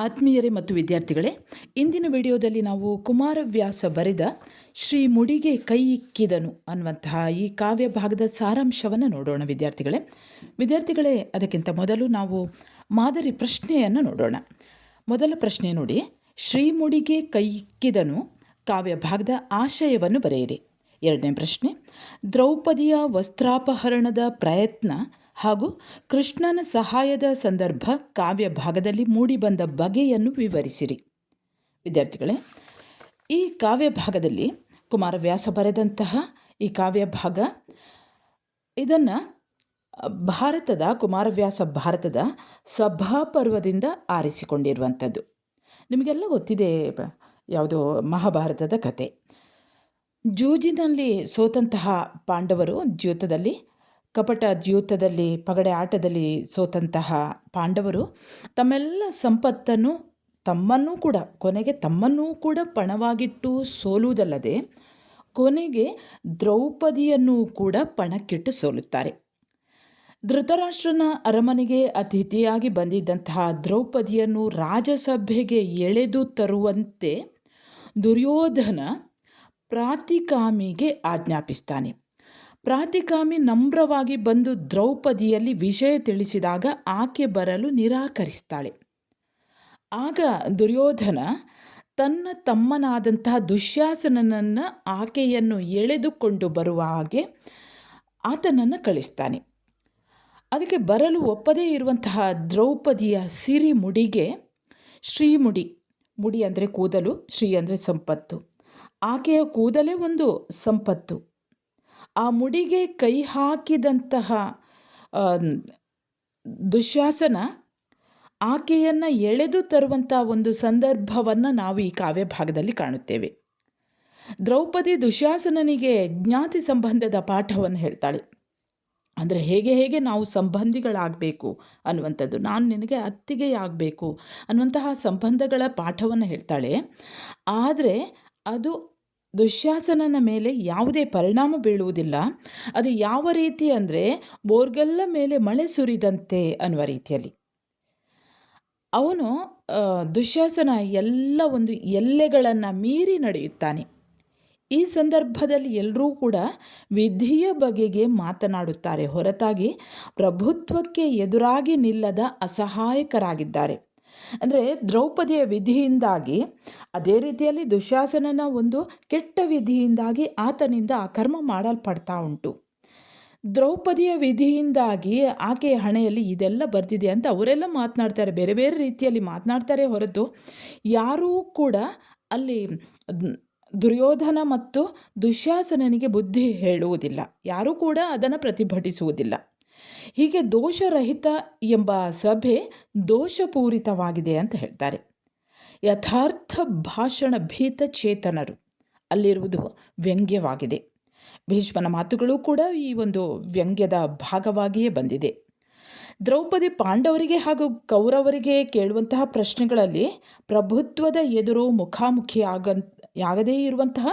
ಆತ್ಮೀಯರೇ ಮತ್ತು ವಿದ್ಯಾರ್ಥಿಗಳೇ, ಇಂದಿನ ವಿಡಿಯೋದಲ್ಲಿ ನಾವು ಕುಮಾರವ್ಯಾಸ ಬರೆದ ಶ್ರೀ ಮುಡಿಗೆ ಕೈ ಇಕ್ಕಿದನು ಅನ್ನುವಂತಹ ಈ ಕಾವ್ಯ ಭಾಗದ ಸಾರಾಂಶವನ್ನು ನೋಡೋಣ. ವಿದ್ಯಾರ್ಥಿಗಳೇ, ಅದಕ್ಕಿಂತ ಮೊದಲು ನಾವು ಮಾದರಿ ಪ್ರಶ್ನೆಯನ್ನು ನೋಡೋಣ. ಮೊದಲ ಪ್ರಶ್ನೆ ನೋಡಿ, ಶ್ರೀ ಮುಡಿಗೆ ಕೈ ಇಕ್ಕಿದನು ಕಾವ್ಯ ಭಾಗದ ಆಶಯವನ್ನು ಬರೆಯಿರಿ. ಎರಡನೇ ಪ್ರಶ್ನೆ, ದ್ರೌಪದಿಯ ವಸ್ತ್ರಾಪಹರಣದ ಪ್ರಯತ್ನ ಹಾಗೂ ಕೃಷ್ಣನ ಸಹಾಯದ ಸಂದರ್ಭ ಕಾವ್ಯ ಭಾಗದಲ್ಲಿ ಮೂಡಿಬಂದ ಬಗೆಯನ್ನು ವಿವರಿಸಿರಿ. ವಿದ್ಯಾರ್ಥಿಗಳೇ, ಈ ಕಾವ್ಯ ಭಾಗದಲ್ಲಿ ಕುಮಾರವ್ಯಾಸ ಬರೆದಂತಹ ಈ ಕಾವ್ಯ ಭಾಗ ಇದನ್ನು ಕುಮಾರವ್ಯಾಸ ಭಾರತದ ಸಭಾಪರ್ವದಿಂದ ಆರಿಸಿಕೊಂಡಿರುವಂಥದ್ದು. ನಿಮಗೆಲ್ಲ ಗೊತ್ತಿದೆ, ಯಾವುದೋ ಮಹಾಭಾರತದ ಕತೆ. ಜೂಜಿನಲ್ಲಿ ಸೋತಂತಹ ಪಾಂಡವರು ಕಪಟ ದ್ಯೂತದಲ್ಲಿ ಪಗಡೆ ಆಟದಲ್ಲಿ ಸೋತಂತಹ ಪಾಂಡವರು ತಮ್ಮೆಲ್ಲ ಸಂಪತ್ತನ್ನು ತಮ್ಮನ್ನೂ ಕೂಡ ಪಣವಾಗಿಟ್ಟು ಸೋಲುವುದಲ್ಲದೆ ಕೊನೆಗೆ ದ್ರೌಪದಿಯನ್ನು ಕೂಡ ಪಣಕ್ಕಿಟ್ಟು ಸೋಲುತ್ತಾರೆ. ಧೃತರಾಷ್ಟ್ರನ ಅರಮನೆಗೆ ಅತಿಥಿಯಾಗಿ ಬಂದಿದ್ದಂತಹ ದ್ರೌಪದಿಯನ್ನು ರಾಜಸಭೆಗೆ ಎಳೆದು ತರುವಂತೆ ದುರ್ಯೋಧನ ಪ್ರಾತಿಕಾಮಿಗೆ ಆಜ್ಞಾಪಿಸ್ತಾನೆ. ಪ್ರಾತಿಕಾಮಿ ನಮ್ರವಾಗಿ ಬಂದು ದ್ರೌಪದಿಯಲ್ಲಿ ವಿಷಯ ತಿಳಿಸಿದಾಗ ಆಕೆ ಬರಲು ನಿರಾಕರಿಸ್ತಾಳೆ. ಆಗ ದುರ್ಯೋಧನ ತನ್ನ ತಮ್ಮನಾದಂತಹ ದುಶ್ಯಾಸನನನ್ನು ಆಕೆಯನ್ನು ಎಳೆದುಕೊಂಡು ಬರುವ ಹಾಗೆ ಆತನನ್ನು ಕಳಿಸ್ತಾನೆ. ಅದಕ್ಕೆ ಬರಲು ಒಪ್ಪದೇ ಇರುವಂತಹ ದ್ರೌಪದಿಯ ಸಿರಿ ಮುಡಿಗೆ ಮುಡಿ ಅಂದರೆ ಕೂದಲು, ಶ್ರೀ ಅಂದರೆ ಸಂಪತ್ತು. ಆಕೆಯ ಕೂದಲೇ ಒಂದು ಸಂಪತ್ತು. ಆ ಮುಡಿಗೆ ಕೈ ಹಾಕಿದಂತಹ ದುಶ್ಯಾಸನ ಆಕೆಯನ್ನು ಎಳೆದು ತರುವಂಥ ಒಂದು ಸಂದರ್ಭವನ್ನು ನಾವು ಈ ಕಾವ್ಯ ಭಾಗದಲ್ಲಿ ಕಾಣುತ್ತೇವೆ. ದ್ರೌಪದಿ ದುಶ್ಯಾಸನನಿಗೆ ಜ್ಞಾತಿ ಸಂಬಂಧದ ಪಾಠವನ್ನು ಹೇಳ್ತಾಳೆ. ಅಂದರೆ ಹೇಗೆ ನಾವು ಸಂಬಂಧಿಗಳಾಗಬೇಕು ಅನ್ನುವಂಥದ್ದು, ನಾನು ನಿನಗೆ ಅತ್ತಿಗೆಯಾಗಬೇಕು ಅನ್ನುವಂತಹ ಸಂಬಂಧಗಳ ಪಾಠವನ್ನು ಹೇಳ್ತಾಳೆ. ಆದರೆ ಅದು ದುಶ್ಯಾಸನನ ಮೇಲೆ ಯಾವುದೇ ಪರಿಣಾಮ ಬೀಳುವುದಿಲ್ಲ. ಅದು ಯಾವ ರೀತಿ ಅಂದರೆ ಬೋರ್ಗಲ್ಲ ಮೇಲೆ ಮಳೆ ಸುರಿದಂತೆ ಅನ್ನುವ ರೀತಿಯಲ್ಲಿ. ಅವನು ದುಶ್ಯಾಸನ ಎಲ್ಲ ಒಂದು ಎಲ್ಲೆಗಳನ್ನು ಮೀರಿ ನಡೆಯುತ್ತಾನೆ. ಈ ಸಂದರ್ಭದಲ್ಲಿ ಎಲ್ಲರೂ ಕೂಡ ವಿಧಿಯ ಬಗೆಗೆ ಮಾತನಾಡುತ್ತಾರೆ ಹೊರತಾಗಿ ಪ್ರಭುತ್ವಕ್ಕೆ ಎದುರಾಗಿ ನಿಲ್ಲದ ಅಸಹಾಯಕರಾಗಿದ್ದಾರೆ. ಅಂದರೆ ದ್ರೌಪದಿಯ ವಿಧಿಯಿಂದಾಗಿ, ಅದೇ ರೀತಿಯಲ್ಲಿ ದುಶ್ಯಾಸನನ ಒಂದು ಕೆಟ್ಟ ವಿಧಿಯಿಂದಾಗಿ ಆತನಿಂದ ಆ ಕರ್ಮ ಮಾಡಲ್ಪಡ್ತಾ ಉಂಟು. ದ್ರೌಪದಿಯ ವಿಧಿಯಿಂದಾಗಿ ಆಕೆಯ ಹಣೆಯಲ್ಲಿ ಇದೆಲ್ಲ ಬರ್ತಿದೆ ಅಂತ ಅವರೆಲ್ಲ ಮಾತನಾಡ್ತಾರೆ, ಬೇರೆ ಬೇರೆ ರೀತಿಯಲ್ಲಿ ಮಾತನಾಡ್ತಾರೆ ಹೊರತು ಯಾರೂ ಕೂಡ ಅಲ್ಲಿ ದುರ್ಯೋಧನ ಮತ್ತು ದುಶ್ಯಾಸನನಿಗೆ ಬುದ್ಧಿ ಹೇಳುವುದಿಲ್ಲ, ಯಾರೂ ಕೂಡ ಅದನ್ನು ಪ್ರತಿಭಟಿಸುವುದಿಲ್ಲ. ಹೀಗೆ ದೋಷರಹಿತ ಎಂಬ ಸಭೆ ದೋಷಪೂರಿತವಾಗಿದೆ ಅಂತ ಹೇಳ್ತಾರೆ. ಯಥಾರ್ಥ ಭಾಷಣ ಭೀತ ಚೇತನರು ಅಲ್ಲಿರುವುದು ವ್ಯಂಗ್ಯವಾಗಿದೆ. ಭೀಷ್ಮನ ಮಾತುಗಳು ಕೂಡ ಈ ಒಂದು ವ್ಯಂಗ್ಯದ ಭಾಗವಾಗಿಯೇ ಬಂದಿದೆ. ದ್ರೌಪದಿ ಪಾಂಡವರಿಗೆ ಹಾಗೂ ಕೌರವರಿಗೆ ಕೇಳುವಂತಹ ಪ್ರಶ್ನೆಗಳಲ್ಲಿ ಪ್ರಭುತ್ವದ ಎದುರು ಮುಖಾಮುಖಿಯಾಗದೇ ಇರುವಂತಹ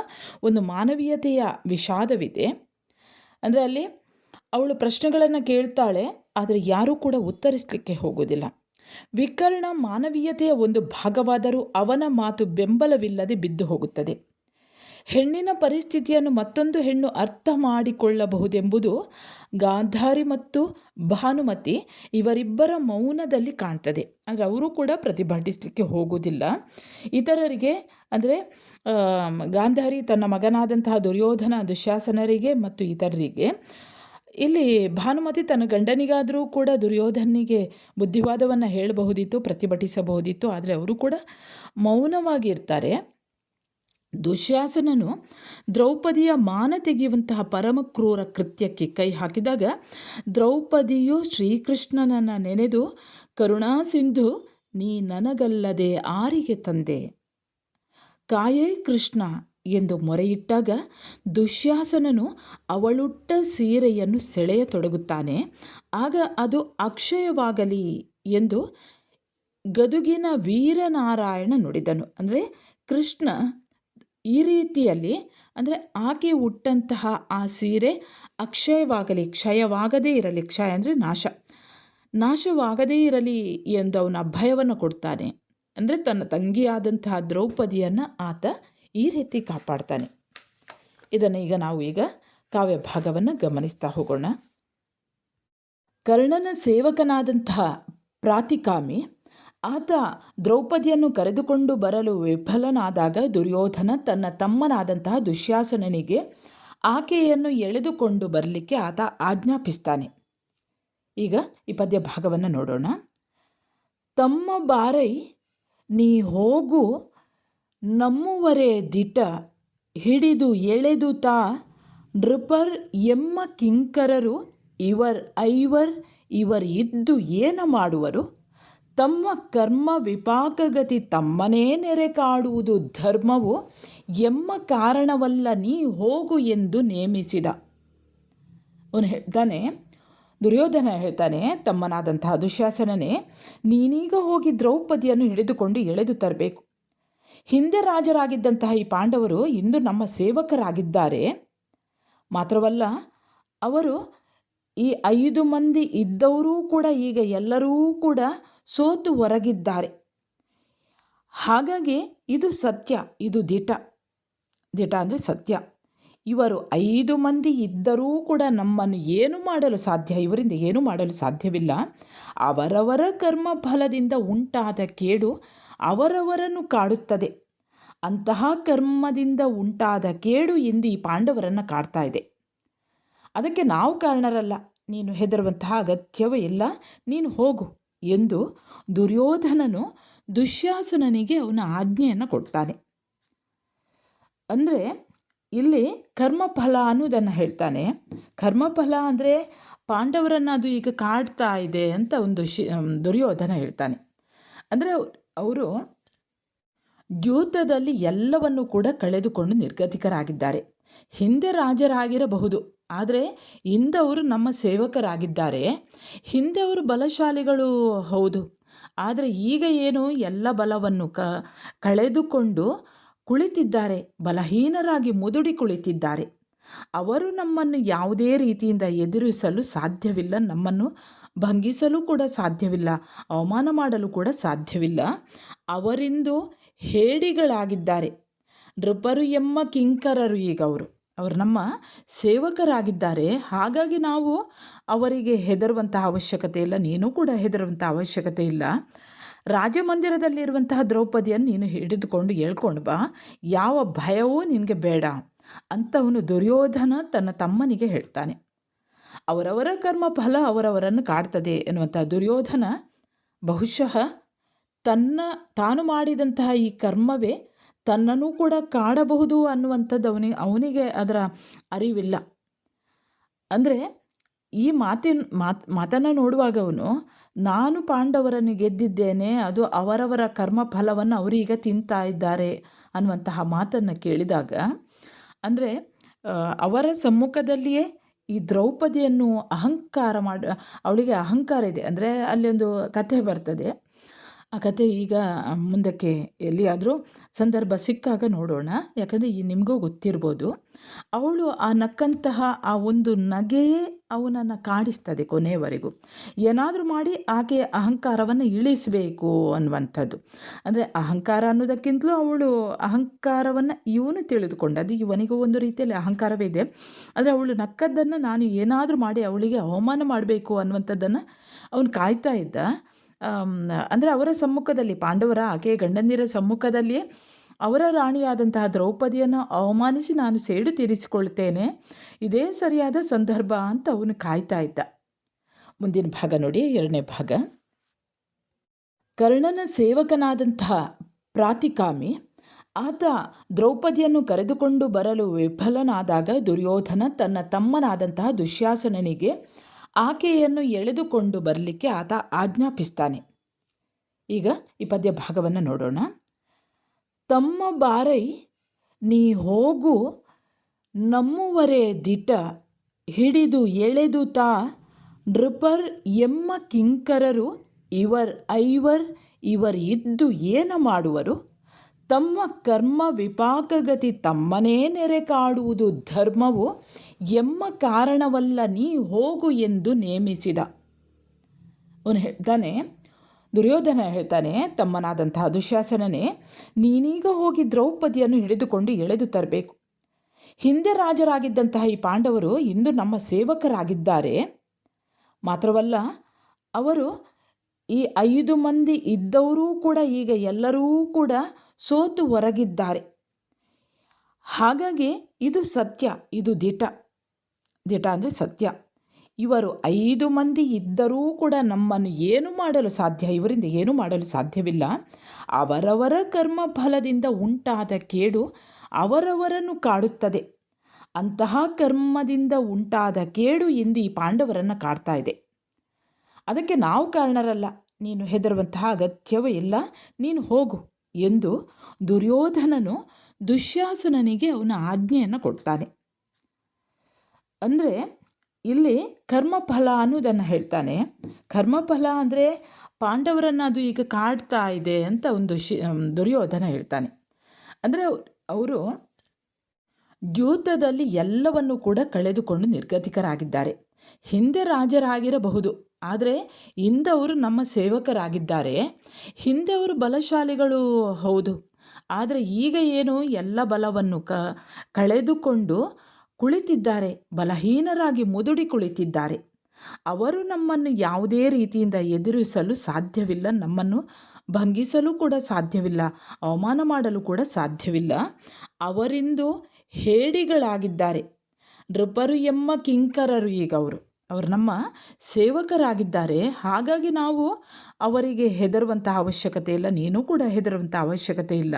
ಒಂದು ಮಾನವೀಯತೆಯ ವಿಷಾದವಿದೆ. ಅಂದರೆ ಅಲ್ಲಿ ಅವಳು ಪ್ರಶ್ನೆಗಳನ್ನು ಕೇಳ್ತಾಳೆ, ಆದರೆ ಯಾರೂ ಕೂಡ ಉತ್ತರಿಸಲಿಕ್ಕೆ ಹೋಗೋದಿಲ್ಲ. ವಿಕರ್ಣ ಮಾನವೀಯತೆಯ ಒಂದು ಭಾಗವಾದರೂ ಅವನ ಮಾತು ಬೆಂಬಲವಿಲ್ಲದೆ ಬಿದ್ದು ಹೋಗುತ್ತದೆ. ಹೆಣ್ಣಿನ ಪರಿಸ್ಥಿತಿಯನ್ನು ಮತ್ತೊಂದು ಹೆಣ್ಣು ಅರ್ಥ ಮಾಡಿಕೊಳ್ಳಬಹುದೆಂಬುದು ಗಾಂಧಾರಿ ಮತ್ತು ಭಾನುಮತಿ ಇವರಿಬ್ಬರ ಮೌನದಲ್ಲಿ ಕಾಣ್ತದೆ. ಅಂದರೆ ಅವರು ಕೂಡ ಪ್ರತಿಭಟಿಸಲಿಕ್ಕೆ ಹೋಗುವುದಿಲ್ಲ. ಇತರರಿಗೆ ಅಂದರೆ ಗಾಂಧಾರಿ ತನ್ನ ಮಗನಾದಂತಹ ದುರ್ಯೋಧನ ದುಶ್ಯಾಸನರಿಗೆ ಮತ್ತು ಇತರರಿಗೆ, ಇಲ್ಲಿ ಭಾನುಮತಿ ತನ್ನ ಗಂಡನಿಗಾದರೂ ಕೂಡ ದುರ್ಯೋಧನಿಗೆ ಬುದ್ಧಿವಾದವನ್ನು ಹೇಳಬಹುದಿತ್ತು, ಪ್ರತಿಭಟಿಸಬಹುದಿತ್ತು, ಆದರೆ ಅವರು ಕೂಡ ಮೌನವಾಗಿರ್ತಾರೆ. ದುಶ್ಯಾಸನನು ದ್ರೌಪದಿಯ ಮಾನ ತೆಗೆಯುವಂತಹ ಪರಮ ಕ್ರೂರ ಕೃತ್ಯಕ್ಕೆ ಕೈ ಹಾಕಿದಾಗ ದ್ರೌಪದಿಯು ಶ್ರೀಕೃಷ್ಣನನ್ನು ನೆನೆದು ಕರುಣಾಸಿಂಧು ನೀ ನನಗಲ್ಲದೆ ಆರಿಗೆ ತಂದೆ ಕಾಯೇ ಕೃಷ್ಣ ಎಂದು ಮೊರೆಯಿಟ್ಟಾಗ ದುಶ್ಯಾಸನನು ಅವಳುಟ್ಟ ಸೀರೆಯನ್ನು ಸೆಳೆಯತೊಡಗುತ್ತಾನೆ. ಆಗ ಅದು ಅಕ್ಷಯವಾಗಲಿ ಎಂದು ಗದುಗಿನ ವೀರನಾರಾಯಣ ನುಡಿದನು. ಅಂದರೆ ಕೃಷ್ಣ ಈ ರೀತಿಯಲ್ಲಿ, ಅಂದರೆ ಆಕೆ ಉಟ್ಟಂತಹ ಆ ಸೀರೆ ಅಕ್ಷಯವಾಗಲಿ, ಕ್ಷಯವಾಗದೇ ಇರಲಿ, ಕ್ಷಯ ಅಂದರೆ ನಾಶವಾಗದೇ ಇರಲಿ ಎಂದು ಅವನ ಅಭಯವನ್ನು ಕೊಡ್ತಾನೆ. ಅಂದರೆ ತನ್ನ ತಂಗಿಯಾದಂತಹ ದ್ರೌಪದಿಯನ್ನು ಆತ ಈ ರೀತಿ ಕಾಪಾಡ್ತಾನೆ. ಇದನ್ನು ಈಗ ಕಾವ್ಯ ಭಾಗವನ್ನು ಗಮನಿಸ್ತಾ ಹೋಗೋಣ. ಕರ್ಣನ ಸೇವಕನಾದಂತಹ ಪ್ರಾತಿಕಾಮಿ ಆತ ದ್ರೌಪದಿಯನ್ನು ಕರೆದುಕೊಂಡು ಬರಲು ವಿಫಲನಾದಾಗ ದುರ್ಯೋಧನ ತನ್ನ ತಮ್ಮನಾದಂತಹ ದುಶ್ಯಾಸನನಿಗೆ ಆಕೆಯನ್ನು ಎಳೆದುಕೊಂಡು ಬರಲಿಕ್ಕೆ ಆತ ಆಜ್ಞಾಪಿಸ್ತಾನೆ. ಈಗ ಈ ಪದ್ಯ ಭಾಗವನ್ನು ನೋಡೋಣ. ತಮ್ಮ ಬಾರೈ ನೀ ಹೋಗು ನಮ್ಮುವರೇ ದಿಟ ಹಿಡಿದು ಎಳೆದು ತಾ ನೃಪರ್ ಎಮ್ಮ ಕಿಂಕರರು ಇವರ್ ಇದ್ದು ಏನ ಮಾಡುವರು ತಮ್ಮ ಕರ್ಮ ವಿಪಾಕಗತಿ ತಮ್ಮನೇ ನೆರೆ ಕಾಡುವುದು ಧರ್ಮವು ಎಮ್ಮ ಕಾರಣವಲ್ಲ ನೀ ಹೋಗು ಎಂದು ನೇಮಿಸಿದ. ಅವನು ಹೇಳ್ತಾನೆ, ದುರ್ಯೋಧನ ಹೇಳ್ತಾನೆ, ತಮ್ಮನಾದಂತಹ ದುಶ್ಯಾಸನನೇ, ನೀನೀಗ ಹೋಗಿ ದ್ರೌಪದಿಯನ್ನು ಹಿಡಿದುಕೊಂಡು ಎಳೆದು ತರಬೇಕು. ಹಿಂದೆ ರಾಜರಾಗಿದ್ದಂತಹ ಈ ಪಾಂಡವರು ಇಂದು ನಮ್ಮ ಸೇವಕರಾಗಿದ್ದಾರೆ. ಮಾತ್ರವಲ್ಲ, ಅವರು ಈ 5 ಮಂದಿ ಇದ್ದವರೂ ಕೂಡ ಈಗ ಎಲ್ಲರೂ ಕೂಡ ಸೋತು ಹೊರಗಿದ್ದಾರೆ. ಹಾಗಾಗಿ ಇದು ಸತ್ಯ, ಇದು ದಿಟ ಅಂದರೆ ಸತ್ಯ. ಇವರು 5 ಮಂದಿ ಇದ್ದರೂ ಕೂಡ ನಮ್ಮನ್ನು ಏನು ಮಾಡಲು ಸಾಧ್ಯ, ಇವರಿಂದ ಏನು ಮಾಡಲು ಸಾಧ್ಯವಿಲ್ಲ. ಅವರವರ ಕರ್ಮ ಫಲದಿಂದ ಉಂಟಾದ ಕೇಡು ಅವರವರನ್ನು ಕಾಡುತ್ತದೆ. ಅಂತಹ ಕರ್ಮದಿಂದ ಉಂಟಾದ ಕೇಡು ಇಂದು ಈ ಪಾಂಡವರನ್ನು ಕಾಡ್ತಾ ಇದೆ. ಅದಕ್ಕೆ ನಾವು ಕಾರಣರಲ್ಲ, ನೀನು ಹೆದರುವಂತಹ ಅಗತ್ಯವೇ ಇಲ್ಲ, ನೀನು ಹೋಗು ಎಂದು ದುರ್ಯೋಧನನು ದುಶ್ಯಾಸನನಿಗೆ ಅವನ ಆಜ್ಞೆಯನ್ನು ಕೊಡ್ತಾನೆ. ಅಂದರೆ ಇಲ್ಲಿ ಕರ್ಮಫಲ ಅನ್ನೋದನ್ನು ಹೇಳ್ತಾನೆ. ಕರ್ಮಫಲ ಅಂದರೆ ಪಾಂಡವರನ್ನು ಅದು ಈಗ ಕಾಡ್ತಾ ಇದೆ ಅಂತ ಒಂದು ದುರ್ಯೋಧನ ಹೇಳ್ತಾನೆ. ಅಂದರೆ ಅವರು ದ್ಯೂತದಲ್ಲಿ ಎಲ್ಲವನ್ನು ಕೂಡ ಕಳೆದುಕೊಂಡು ನಿರ್ಗತಿಕರಾಗಿದ್ದಾರೆ. ಹಿಂದೆ ರಾಜರಾಗಿರಬಹುದು, ಆದರೆ ಇಂದವರು ನಮ್ಮ ಸೇವಕರಾಗಿದ್ದಾರೆ. ಹಿಂದೆ ಅವರು ಬಲಶಾಲಿಗಳು ಹೌದು, ಆದರೆ ಈಗ ಏನು ಎಲ್ಲ ಬಲವನ್ನು ಕಳೆದುಕೊಂಡು ಕುಳಿತಿದ್ದಾರೆ, ಬಲಹೀನರಾಗಿ ಮುದುಡಿ ಕುಳಿತಿದ್ದಾರೆ. ಅವರು ನಮ್ಮನ್ನು ಯಾವುದೇ ರೀತಿಯಿಂದ ಎದುರಿಸಲು ಸಾಧ್ಯವಿಲ್ಲ, ನಮ್ಮನ್ನು ಭಂಗಿಸಲು ಕೂಡ ಸಾಧ್ಯವಿಲ್ಲ, ಅವಮಾನ ಮಾಡಲು ಕೂಡ ಸಾಧ್ಯವಿಲ್ಲ. ಅವರಿಂದು ಹೇಡಿಗಳಾಗಿದ್ದಾರೆ. ನೃಪರು ಎಮ್ಮ ಕಿಂಕರರು, ಈಗ ಅವರು ನಮ್ಮ ಸೇವಕರಾಗಿದ್ದಾರೆ. ಹಾಗಾಗಿ ನಾವು ಅವರಿಗೆ ಹೆದರುವಂತಹ ಅವಶ್ಯಕತೆ ಇಲ್ಲ, ನೀನು ಕೂಡ ಹೆದರುವಂಥ ಅವಶ್ಯಕತೆ ಇಲ್ಲ. ರಾಜಮಂದಿರದಲ್ಲಿರುವಂತಹ ದ್ರೌಪದಿಯನ್ನು ನೀನು ಹಿಡಿದುಕೊಂಡು ಹೇಳ್ಕೊಂಡು ಬಾ, ಯಾವ ಭಯವೂ ನಿನಗೆ ಬೇಡ ಅಂತ ಅವನು ದುರ್ಯೋಧನ ತನ್ನ ತಮ್ಮನಿಗೆ ಹೇಳ್ತಾನೆ. ಅವರವರ ಕರ್ಮ ಫಲ ಅವರವರನ್ನು ಕಾಡ್ತದೆ ಎನ್ನುವಂಥ ದುರ್ಯೋಧನ ಬಹುಶಃ ತಾನು ಮಾಡಿದಂತಹ ಈ ಕರ್ಮವೇ ತನ್ನನ್ನು ಕೂಡ ಕಾಡಬಹುದು ಅನ್ನುವಂಥದ್ದು ಅವನಿಗೆ ಅದರ ಅರಿವಿಲ್ಲ. ಅಂದರೆ ಈ ಮಾತನ್ನು ನೋಡುವಾಗ ಅವನು, ನಾನು ಪಾಂಡವರನ್ನು ಗೆದ್ದಿದ್ದೇನೆ, ಅದು ಅವರವರ ಕರ್ಮ ಫಲವನ್ನು ಅವರೀಗ ತಿಂತಾ ಇದ್ದಾರೆ ಅನ್ನುವಂತಹ ಮಾತನ್ನು ಕೇಳಿದಾಗ, ಅಂದರೆ ಅವರ ಸಮ್ಮುಖದಲ್ಲಿಯೇ ಈ ದ್ರೌಪದಿಯನ್ನು ಅವಳಿಗೆ ಅಹಂಕಾರ ಇದೆ. ಅಂದರೆ ಅಲ್ಲಿ ಒಂದು ಕಥೆ ಬರ್ತದೆ. ಆ ಕಥೆ ಈಗ ಮುಂದಕ್ಕೆ ಎಲ್ಲಿಯಾದರೂ ಸಂದರ್ಭ ಸಿಕ್ಕಾಗ ನೋಡೋಣ, ಯಾಕಂದರೆ ನಿಮಗೂ ಗೊತ್ತಿರ್ಬೋದು. ಅವಳು ಆ ನಕ್ಕಂತಹ ಆ ಒಂದು ನಗೆಯೇ ಅವನನ್ನು ಕಾಡಿಸ್ತದೆ ಕೊನೆಯವರೆಗೂ. ಏನಾದರೂ ಮಾಡಿ ಆಕೆಯ ಅಹಂಕಾರವನ್ನು ಇಳಿಸಬೇಕು ಅನ್ನುವಂಥದ್ದು. ಅಂದರೆ ಅಹಂಕಾರ ಅನ್ನೋದಕ್ಕಿಂತಲೂ ಅವಳು ಅಹಂಕಾರವನ್ನು ಇವನು ತಿಳಿದುಕೊಂಡ, ಅದು ಇವನಿಗೂ ಒಂದು ರೀತಿಯಲ್ಲಿ ಅಹಂಕಾರವೇ ಇದೆ. ಆದರೆ ಅವಳು ನಕ್ಕದ್ದನ್ನು ನಾನು ಏನಾದರೂ ಮಾಡಿ ಅವಳಿಗೆ ಅವಮಾನ ಮಾಡಬೇಕು ಅನ್ನುವಂಥದ್ದನ್ನು ಅವನು ಕಾಯ್ತಾ ಇದ್ದ. ಅಂದರೆ ಅವರ ಸಮ್ಮುಖದಲ್ಲಿ, ಪಾಂಡವರ ಆಕೆಯ ಗಂಡಂದಿರ ಸಮ್ಮುಖದಲ್ಲಿಯೇ ಅವರ ರಾಣಿಯಾದಂತಹ ದ್ರೌಪದಿಯನ್ನು ಅವಮಾನಿಸಿ ನಾನು ಸೇಡು ತೀರಿಸಿಕೊಳ್ತೇನೆ, ಇದೇ ಸರಿಯಾದ ಸಂದರ್ಭ ಅಂತ ಅವನು ಕಾಯ್ತಾ ಇದ್ದ. ಮುಂದಿನ ಭಾಗ ನೋಡಿ, 2ನೇ ಭಾಗ. ಕರ್ಣನ ಸೇವಕನಾದಂತಹ ಪ್ರಾತಿಕಾಮಿ ಆತ ದ್ರೌಪದಿಯನ್ನು ಕರೆದುಕೊಂಡು ಬರಲು ವಿಫಲನಾದಾಗ ದುರ್ಯೋಧನ ತನ್ನ ತಮ್ಮನಾದಂತಹ ದುಶ್ಯಾಸನನಿಗೆ ಆಕೆಯನ್ನು ಎಳೆದುಕೊಂಡು ಬರಲಿಕ್ಕೆ ಆತ ಆಜ್ಞಾಪಿಸ್ತಾನೆ. ಈಗ ಈ ಪದ್ಯ ಭಾಗವನ್ನು ನೋಡೋಣ. ತಮ್ಮ ಬಾರೈ ನೀ ಹೋಗು ನಮ್ಮುವರೇ ದಿಟ ಹಿಡಿದು ಎಳೆದು ತಾ ನೃಪರ್ ಎಮ್ಮ ಕಿಂಕರರು ಇವರ್ ಇದ್ದು ಏನ ಮಾಡುವರು ತಮ್ಮ ಕರ್ಮ ವಿಪಾಕಗತಿ ತಮ್ಮನೇ ನೆರೆ ಕಾಡುವುದು ಧರ್ಮವು ಎಮ್ಮ ಕಾರಣವಲ್ಲ ನೀ ಹೋಗು ಎಂದು ನೇಮಿಸಿದ. ಅವನು ಹೇಳ್ತಾನೆ, ದುರ್ಯೋಧನ ಹೇಳ್ತಾನೆ, ತಮ್ಮನಾದಂತಹ ದುಶ್ಯಾಸನನೇ, ನೀನೀಗ ಹೋಗಿ ದ್ರೌಪದಿಯನ್ನು ಹಿಡಿದುಕೊಂಡು ಎಳೆದು ತರಬೇಕು. ಹಿಂದೆ ರಾಜರಾಗಿದ್ದಂತಹ ಈ ಪಾಂಡವರು ಇಂದು ನಮ್ಮ ಸೇವಕರಾಗಿದ್ದಾರೆ. ಮಾತ್ರವಲ್ಲ, ಅವರು ಈ 5 ಮಂದಿ ಇದ್ದವರೂ ಕೂಡ ಈಗ ಎಲ್ಲರೂ ಕೂಡ ಸೋತು ಹೊರಗಿದ್ದಾರೆ. ಹಾಗಾಗಿ ಇದು ಸತ್ಯ, ಇದು ದಿಟ ಅಂದರೆ ಸತ್ಯ. ಇವರು 5 ಮಂದಿ ಇದ್ದರೂ ಕೂಡ ನಮ್ಮನ್ನು ಏನು ಮಾಡಲು ಸಾಧ್ಯ? ಇವರಿಂದ ಏನು ಮಾಡಲು ಸಾಧ್ಯವಿಲ್ಲ. ಅವರವರ ಕರ್ಮ ಫಲದಿಂದ ಉಂಟಾದ ಕೇಡು ಅವರವರನ್ನು ಕಾಡುತ್ತದೆ. ಅಂತಹ ಕರ್ಮದಿಂದ ಉಂಟಾದ ಕೇಡು ಇಂದು ಈ ಪಾಂಡವರನ್ನು ಕಾಡ್ತಾ ಇದೆ. ಅದಕ್ಕೆ ನಾವು ಕಾರಣರಲ್ಲ, ನೀನು ಹೆದರುವಂತಹ ಅಗತ್ಯವೇ ಇಲ್ಲ, ನೀನು ಹೋಗು ಎಂದು ದುರ್ಯೋಧನನು ದುಶ್ಯಾಸನನಿಗೆ ಅವನ ಆಜ್ಞೆಯನ್ನು ಕೊಡ್ತಾನೆ. ಅಂದರೆ ಇಲ್ಲಿ ಕರ್ಮಫಲ ಅನ್ನೋದನ್ನು ಹೇಳ್ತಾನೆ. ಕರ್ಮಫಲ ಅಂದರೆ ಪಾಂಡವರನ್ನು ಅದು ಈಗ ಕಾಡ್ತಾ ಇದೆ ಅಂತ ಒಂದು ದುರ್ಯೋಧನ ಹೇಳ್ತಾನೆ. ಅಂದರೆ ಅವರು ದ್ಯೂತದಲ್ಲಿ ಎಲ್ಲವನ್ನು ಕೂಡ ಕಳೆದುಕೊಂಡು ನಿರ್ಗತಿಕರಾಗಿದ್ದಾರೆ. ಹಿಂದೆ ರಾಜರಾಗಿರಬಹುದು, ಆದರೆ ಇಂದವರು ನಮ್ಮ ಸೇವಕರಾಗಿದ್ದಾರೆ. ಹಿಂದೆ ಅವರು ಬಲಶಾಲಿಗಳು ಹೌದು, ಆದರೆ ಈಗ ಏನು ಎಲ್ಲ ಬಲವನ್ನು ಕಳೆದುಕೊಂಡು ಕುಳಿತಿದ್ದಾರೆ, ಬಲಹೀನರಾಗಿ ಮುದುಡಿ ಕುಳಿತಿದ್ದಾರೆ. ಅವರು ನಮ್ಮನ್ನು ಯಾವುದೇ ರೀತಿಯಿಂದ ಎದುರಿಸಲು ಸಾಧ್ಯವಿಲ್ಲ, ನಮ್ಮನ್ನು ಭಂಗಿಸಲು ಕೂಡ ಸಾಧ್ಯವಿಲ್ಲ, ಅವಮಾನ ಮಾಡಲು ಕೂಡ ಸಾಧ್ಯವಿಲ್ಲ. ಅವರಿಂದು ಹೇಡಿಗಳಾಗಿದ್ದಾರೆ. ನೃಪರು ಎಂಬ ಕಿಂಕರರು ಈಗ ಅವರು ನಮ್ಮ ಸೇವಕರಾಗಿದ್ದಾರೆ. ಹಾಗಾಗಿ ನಾವು ಅವರಿಗೆ ಹೆದರುವಂತಹ ಅವಶ್ಯಕತೆ ಇಲ್ಲ, ನೀನು ಕೂಡ ಹೆದರುವಂಥ ಅವಶ್ಯಕತೆ ಇಲ್ಲ.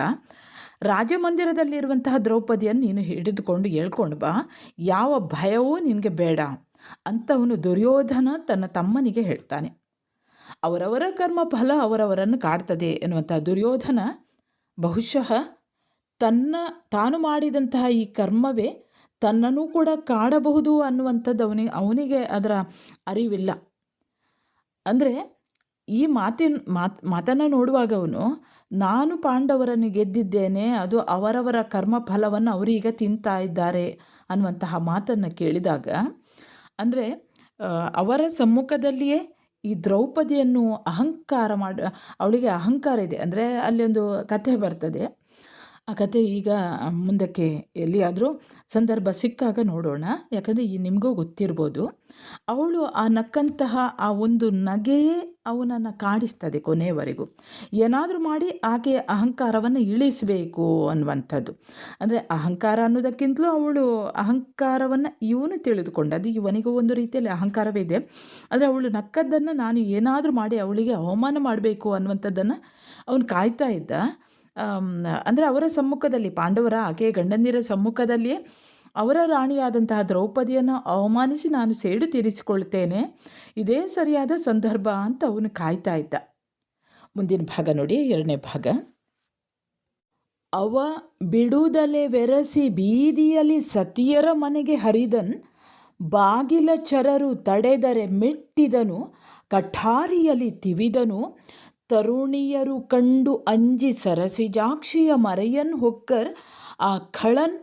ರಾಜಮಂದಿರದಲ್ಲಿರುವಂತಹ ದ್ರೌಪದಿಯನ್ನು ನೀನು ಹಿಡಿದುಕೊಂಡು ಹೇಳ್ಕೊಂಡು ಬಾ, ಯಾವ ಭಯವೂ ನಿನಗೆ ಬೇಡ ಅಂತವನು ದುರ್ಯೋಧನ ತನ್ನ ತಮ್ಮನಿಗೆ ಹೇಳ್ತಾನೆ. ಅವರವರ ಕರ್ಮ ಫಲ ಅವರವರನ್ನು ಕಾಡ್ತದೆ ಎನ್ನುವಂಥ ದುರ್ಯೋಧನ ಬಹುಶಃ ತಾನು ಮಾಡಿದಂತಹ ಈ ಕರ್ಮವೇ ತನ್ನನ್ನು ಕೂಡ ಕಾಡಬಹುದು ಅನ್ನುವಂಥದ್ದು ಅವನಿಗೆ ಅದರ ಅರಿವಿಲ್ಲ. ಅಂದರೆ ಈ ಮಾತನ್ನು ನೋಡುವಾಗ ಅವನು, ನಾನು ಪಾಂಡವರನ್ನು ಗೆದ್ದಿದ್ದೇನೆ, ಅದು ಅವರವರ ಕರ್ಮ ಫಲವನ್ನು ಅವರೀಗ ತಿಂತಾ ಇದ್ದಾರೆ ಅನ್ನುವಂತಹ ಮಾತನ್ನು ಕೇಳಿದಾಗ, ಅಂದರೆ ಅವರ ಸಮ್ಮುಖದಲ್ಲಿಯೇ ಈ ದ್ರೌಪದಿಯನ್ನು ಅವಳಿಗೆ ಅಹಂಕಾರ ಇದೆ. ಅಂದರೆ ಅಲ್ಲಿ ಒಂದು ಕಥೆ ಬರ್ತದೆ. ಆ ಕಥೆ ಈಗ ಮುಂದಕ್ಕೆ ಎಲ್ಲಿಯಾದರೂ ಸಂದರ್ಭ ಸಿಕ್ಕಾಗ ನೋಡೋಣ, ಯಾಕಂದರೆ ನಿಮಗೂ ಗೊತ್ತಿರ್ಬೋದು. ಅವಳು ಆ ನಕ್ಕಂತಹ ಆ ಒಂದು ನಗೆಯೇ ಅವನನ್ನು ಕಾಡಿಸ್ತದೆ ಕೊನೆಯವರೆಗೂ. ಏನಾದರೂ ಮಾಡಿ ಆಕೆಯ ಅಹಂಕಾರವನ್ನು ಇಳಿಸಬೇಕು ಅನ್ನುವಂಥದ್ದು. ಅಂದರೆ ಅಹಂಕಾರ ಅನ್ನೋದಕ್ಕಿಂತಲೂ ಅವಳು ಅಹಂಕಾರವನ್ನು ಇವನು ತಿಳಿದುಕೊಂಡ, ಅದು ಇವನಿಗೂ ಒಂದು ರೀತಿಯಲ್ಲಿ ಅಹಂಕಾರವೇ ಇದೆ. ಆದರೆ ಅವಳು ನಕ್ಕದ್ದನ್ನು ನಾನು ಏನಾದರೂ ಮಾಡಿ ಅವಳಿಗೆ ಅವಮಾನ ಮಾಡಬೇಕು ಅನ್ನುವಂಥದ್ದನ್ನು ಅವನು ಕಾಯ್ತಾ ಇದ್ದ. ಅಂದರೆ ಅವರ ಸಮ್ಮುಖದಲ್ಲಿ, ಪಾಂಡವರ ಆಕೆಯ ಗಂಡಂದಿರ ಸಮ್ಮುಖದಲ್ಲಿಯೇ ಅವರ ರಾಣಿಯಾದಂತಹ ದ್ರೌಪದಿಯನ್ನು ಅವಮಾನಿಸಿ ನಾನು ಸೇಡು ತೀರಿಸಿಕೊಳ್ತೇನೆ, ಇದೇ ಸರಿಯಾದ ಸಂದರ್ಭ ಅಂತ ಅವನು ಕಾಯ್ತಾ ಇದ್ದ. ಮುಂದಿನ ಭಾಗ ನೋಡಿ, 2ನೇ ಭಾಗ. ಅವ ಬಿಡುದಲೆ ವೆರಸಿ ಬೀದಿಯಲ್ಲಿ ಸತಿಯರ ಮನೆಗೆ ಹರಿದನ್, ಬಾಗಿಲ ಚರರು ತಡೆದರೆ ಮೆಟ್ಟಿದನು, ಕಠಾರಿಯಲ್ಲಿ ತಿವಿದನು, ತರುಣಿಯರು ಕಂಡು ಅಂಜಿ ಸರಸಿಜಾಕ್ಷಿಯ ಮರೆಯನ್ ಹೊಕ್ಕರ್, ಆ ಖಳನ್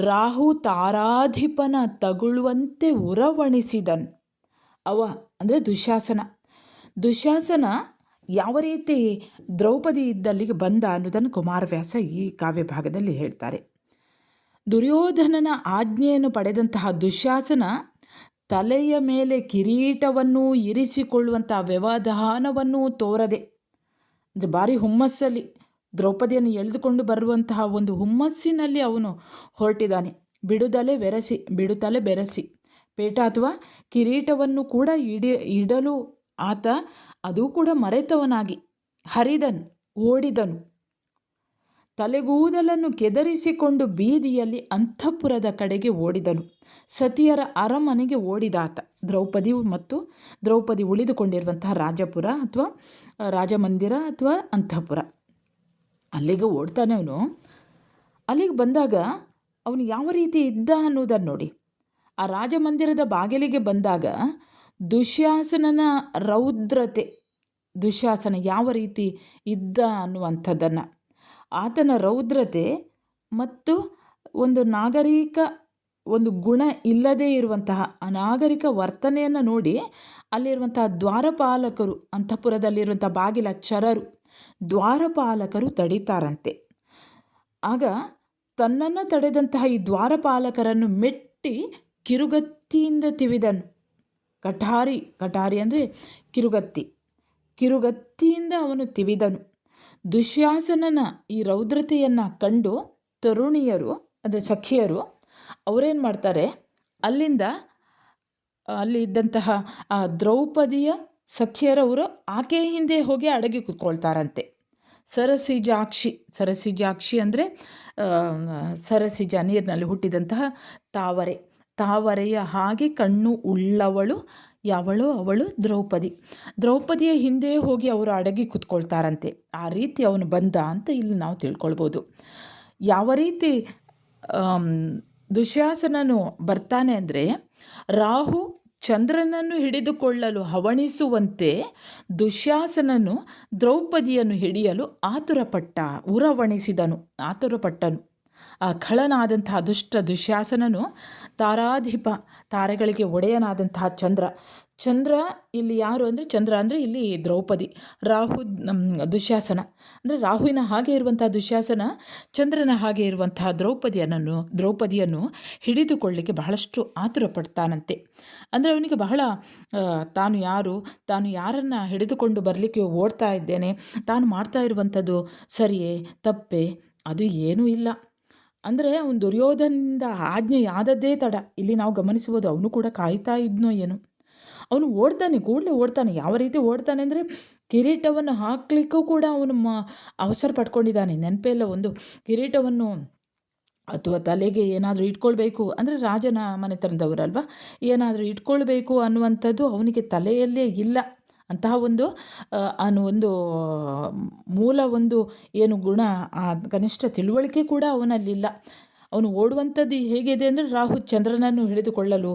ರಾಹು ತಾರಾಧಿಪನ ತಗುಳುವಂತೆ ಉರವಣಿಸಿದನ್. ಅವ ಅಂದರೆ ದುಶ್ಯಾಸನ ಯಾವ ರೀತಿ ದ್ರೌಪದಿ ಇದ್ದಲ್ಲಿಗೆ ಬಂದ ಅನ್ನೋದನ್ನು ಕುಮಾರವ್ಯಾಸ ಈ ಕಾವ್ಯ ಭಾಗದಲ್ಲಿ ಹೇಳ್ತಾರೆ. ದುರ್ಯೋಧನನ ಆಜ್ಞೆಯನ್ನು ಪಡೆದಂತಹ ದುಶ್ಯಾಸನ ತಲೆಯ ಮೇಲೆ ಕಿರೀಟವನ್ನು ಇರಿಸಿಕೊಳ್ಳುವಂಥ ವ್ಯವಧಾನವನ್ನು ತೋರದೆ, ಅಂದರೆ ಭಾರಿ ಹುಮ್ಮಸ್ಸಲ್ಲಿ ದ್ರೌಪದಿಯನ್ನು ಎಳೆದುಕೊಂಡು ಬರುವಂತಹ ಒಂದು ಹುಮ್ಮಸ್ಸಿನಲ್ಲಿ ಅವನು ಹೊರಟಿದ್ದಾನೆ. ಬಿಡುತ್ತಲೇ ಬೆರೆಸಿ ಪೇಟ ಅಥವಾ ಕಿರೀಟವನ್ನು ಕೂಡ ಇಡಲು ಆತ ಅದು ಕೂಡ ಮರೆತವನಾಗಿ ಓಡಿದನು. ತಲೆಗೂದಲನ್ನು ಕೆದರಿಸಿಕೊಂಡು ಬೀದಿಯಲ್ಲಿ ಅಂತಃಪುರದ ಕಡೆಗೆ ಓಡಿದನು. ಸತಿಯರ ಅರಮನೆಗೆ ಓಡಿದಾತ. ದ್ರೌಪದಿ ಉಳಿದುಕೊಂಡಿರುವಂತಹ ರಾಜಪುರ ಅಥವಾ ರಾಜಮಂದಿರ ಅಥವಾ ಅಂತಃಪುರ, ಅಲ್ಲಿಗೆ ಓಡ್ತಾನೆ ಅವನು. ಅಲ್ಲಿಗೆ ಬಂದಾಗ ಅವನು ಯಾವ ರೀತಿ ಇದ್ದ ಅನ್ನೋದನ್ನು ನೋಡಿ. ಆ ರಾಜಮಂದಿರದ ಬಾಗಿಲಿಗೆ ಬಂದಾಗ ದುಶ್ಯಾಸನನ ರೌದ್ರತೆ, ದುಶ್ಯಾಸನ ಯಾವ ರೀತಿ ಇದ್ದ ಅನ್ನುವಂಥದ್ದನ್ನು, ಆತನ ರೌದ್ರತೆ ಮತ್ತು ಒಂದು ನಾಗರಿಕ ಒಂದು ಗುಣ ಇಲ್ಲದೇ ಇರುವಂತಹ ಅನಾಗರಿಕ ವರ್ತನೆಯನ್ನು ನೋಡಿ ಅಲ್ಲಿರುವಂತಹ ದ್ವಾರಪಾಲಕರು, ಅಂತಃಪುರದಲ್ಲಿರುವಂಥ ಬಾಗಿಲ ಚರರು, ದ್ವಾರಪಾಲಕರು ತಡೀತಾರಂತೆ. ಆಗ ತನ್ನನ್ನು ತಡೆದಂತಹ ಈ ದ್ವಾರಪಾಲಕರನ್ನು ಮೆಟ್ಟಿ ಕಿರುಗತ್ತಿಯಿಂದ ತಿವಿದನು. ಕಟಾರಿ ಅಂದರೆ ಕಿರುಗತ್ತಿಯಿಂದ ಅವನು ತಿವಿದನು. ದುಶ್ಯಾಸನನ ಈ ರೌದ್ರತೆಯನ್ನು ಕಂಡು ತರುಣಿಯರು, ಅಂದರೆ ಸಖಿಯರು, ಅವರೇನು ಮಾಡ್ತಾರೆ, ಅಲ್ಲಿ ಇದ್ದಂತಹ ಆ ದ್ರೌಪದಿಯ ಸಖಿಯರವರು ಆಕೆಯ ಹಿಂದೆ ಹೋಗಿ ಅಡಗಿ ಕೂತ್ಕೊಳ್ತಾರಂತೆ. ಸರಸಿಜಾಕ್ಷಿ ಅಂದರೆ ಸರಸಿಜ, ನೀರಿನಲ್ಲಿ ಹುಟ್ಟಿದಂತಹ ತಾವರೆಯ ಹಾಗೆ ಕಣ್ಣು ಉಳ್ಳವಳು ಯಾವಳೋ ಅವಳು ದ್ರೌಪದಿಯ ಹಿಂದೆ ಹೋಗಿ ಅವರು ಅಡಗಿ ಕೂತ್ಕೊಳ್ತಾರಂತೆ. ಆ ರೀತಿ ಅವನು ಬಂದ ಅಂತ ಇಲ್ಲಿ ನಾವು ತಿಳ್ಕೊಳ್ಬೋದು. ಯಾವ ರೀತಿ ದುಶ್ಯಾಸನನು ಬರ್ತಾನೆ ಅಂದರೆ, ರಾಹು ಚಂದ್ರನನ್ನು ಹಿಡಿದುಕೊಳ್ಳಲು ಹವಣಿಸುವಂತೆ ದುಶ್ಯಾಸನನು ದ್ರೌಪದಿಯನ್ನು ಹಿಡಿಯಲು ಆತುರಪಟ್ಟನು. ಆ ಖಳನಾದಂತಹ ದುಶ್ಯಾಸನನು ತಾರಾಧಿಪ, ತಾರೆಗಳಿಗೆ ಒಡೆಯನಾದಂತಹ ಚಂದ್ರ ಇಲ್ಲಿ ಯಾರು ಅಂದರೆ, ಚಂದ್ರ ಅಂದರೆ ಇಲ್ಲಿ ದ್ರೌಪದಿ, ದುಶ್ಯಾಸನ ಅಂದರೆ ರಾಹುವಿನ ಹಾಗೆ ಇರುವಂತಹ ದುಶ್ಯಾಸನ ಚಂದ್ರನ ಹಾಗೆ ಇರುವಂತಹ ದ್ರೌಪದಿಯನ್ನು ಹಿಡಿದುಕೊಳ್ಳಲಿಕ್ಕೆ ಬಹಳಷ್ಟು ಆತುರ ಪಡ್ತಾನಂತೆ. ಅಂದರೆ ಅವನಿಗೆ ಬಹಳ ತಾನು ಯಾರನ್ನು ಹಿಡಿದುಕೊಂಡು ಬರಲಿಕ್ಕೆ ಓಡ್ತಾ ಇದ್ದೇನೆ, ತಾನು ಮಾಡ್ತಾ ಇರುವಂಥದ್ದು ಸರಿಯೇ ತಪ್ಪೇ ಅದು ಏನೂ ಇಲ್ಲ. ಅಂದರೆ ಅವನು ದುರ್ಯೋಧನದಿಂದ ಆಜ್ಞೆಯಾದದ್ದೇ ತಡ. ಇಲ್ಲಿ ನಾವು ಗಮನಿಸ್ಬೋದು, ಅವನು ಕೂಡ ಕಾಯ್ತಾ ಇದ್ನೋ ಏನು. ಅವನು ಕೂಡಲೇ ಓಡ್ತಾನೆ. ಯಾವ ರೀತಿ ಓಡ್ತಾನೆ ಅಂದರೆ, ಕಿರೀಟವನ್ನು ಹಾಕಲಿಕ್ಕೂ ಕೂಡ ಅವನು ಅವಸರ ಪಡ್ಕೊಂಡಿದ್ದಾನೆ. ನೆನಪೆಲ್ಲ, ಒಂದು ಕಿರೀಟವನ್ನು ಅಥವಾ ತಲೆಗೆ ಏನಾದರೂ ಇಟ್ಕೊಳ್ಬೇಕು ಅಂದರೆ, ರಾಜನ ಮನೆತನದವರಲ್ವ, ಏನಾದರೂ ಇಟ್ಕೊಳ್ಬೇಕು ಅನ್ನುವಂಥದ್ದು ಅವನಿಗೆ ತಲೆಯಲ್ಲೇ ಇಲ್ಲ. ಅಂತಹ ಒಂದು ಮೂಲ ಏನು ಗುಣ, ಆ ಕನಿಷ್ಠ ತಿಳುವಳಿಕೆ ಕೂಡ ಅವನಲ್ಲಿಲ್ಲ. ಅವನು ಓಡುವಂಥದ್ದು ಹೇಗಿದೆ ಅಂದರೆ, ರಾಹು ಚಂದ್ರನನ್ನು ಹಿಡಿದುಕೊಳ್ಳಲು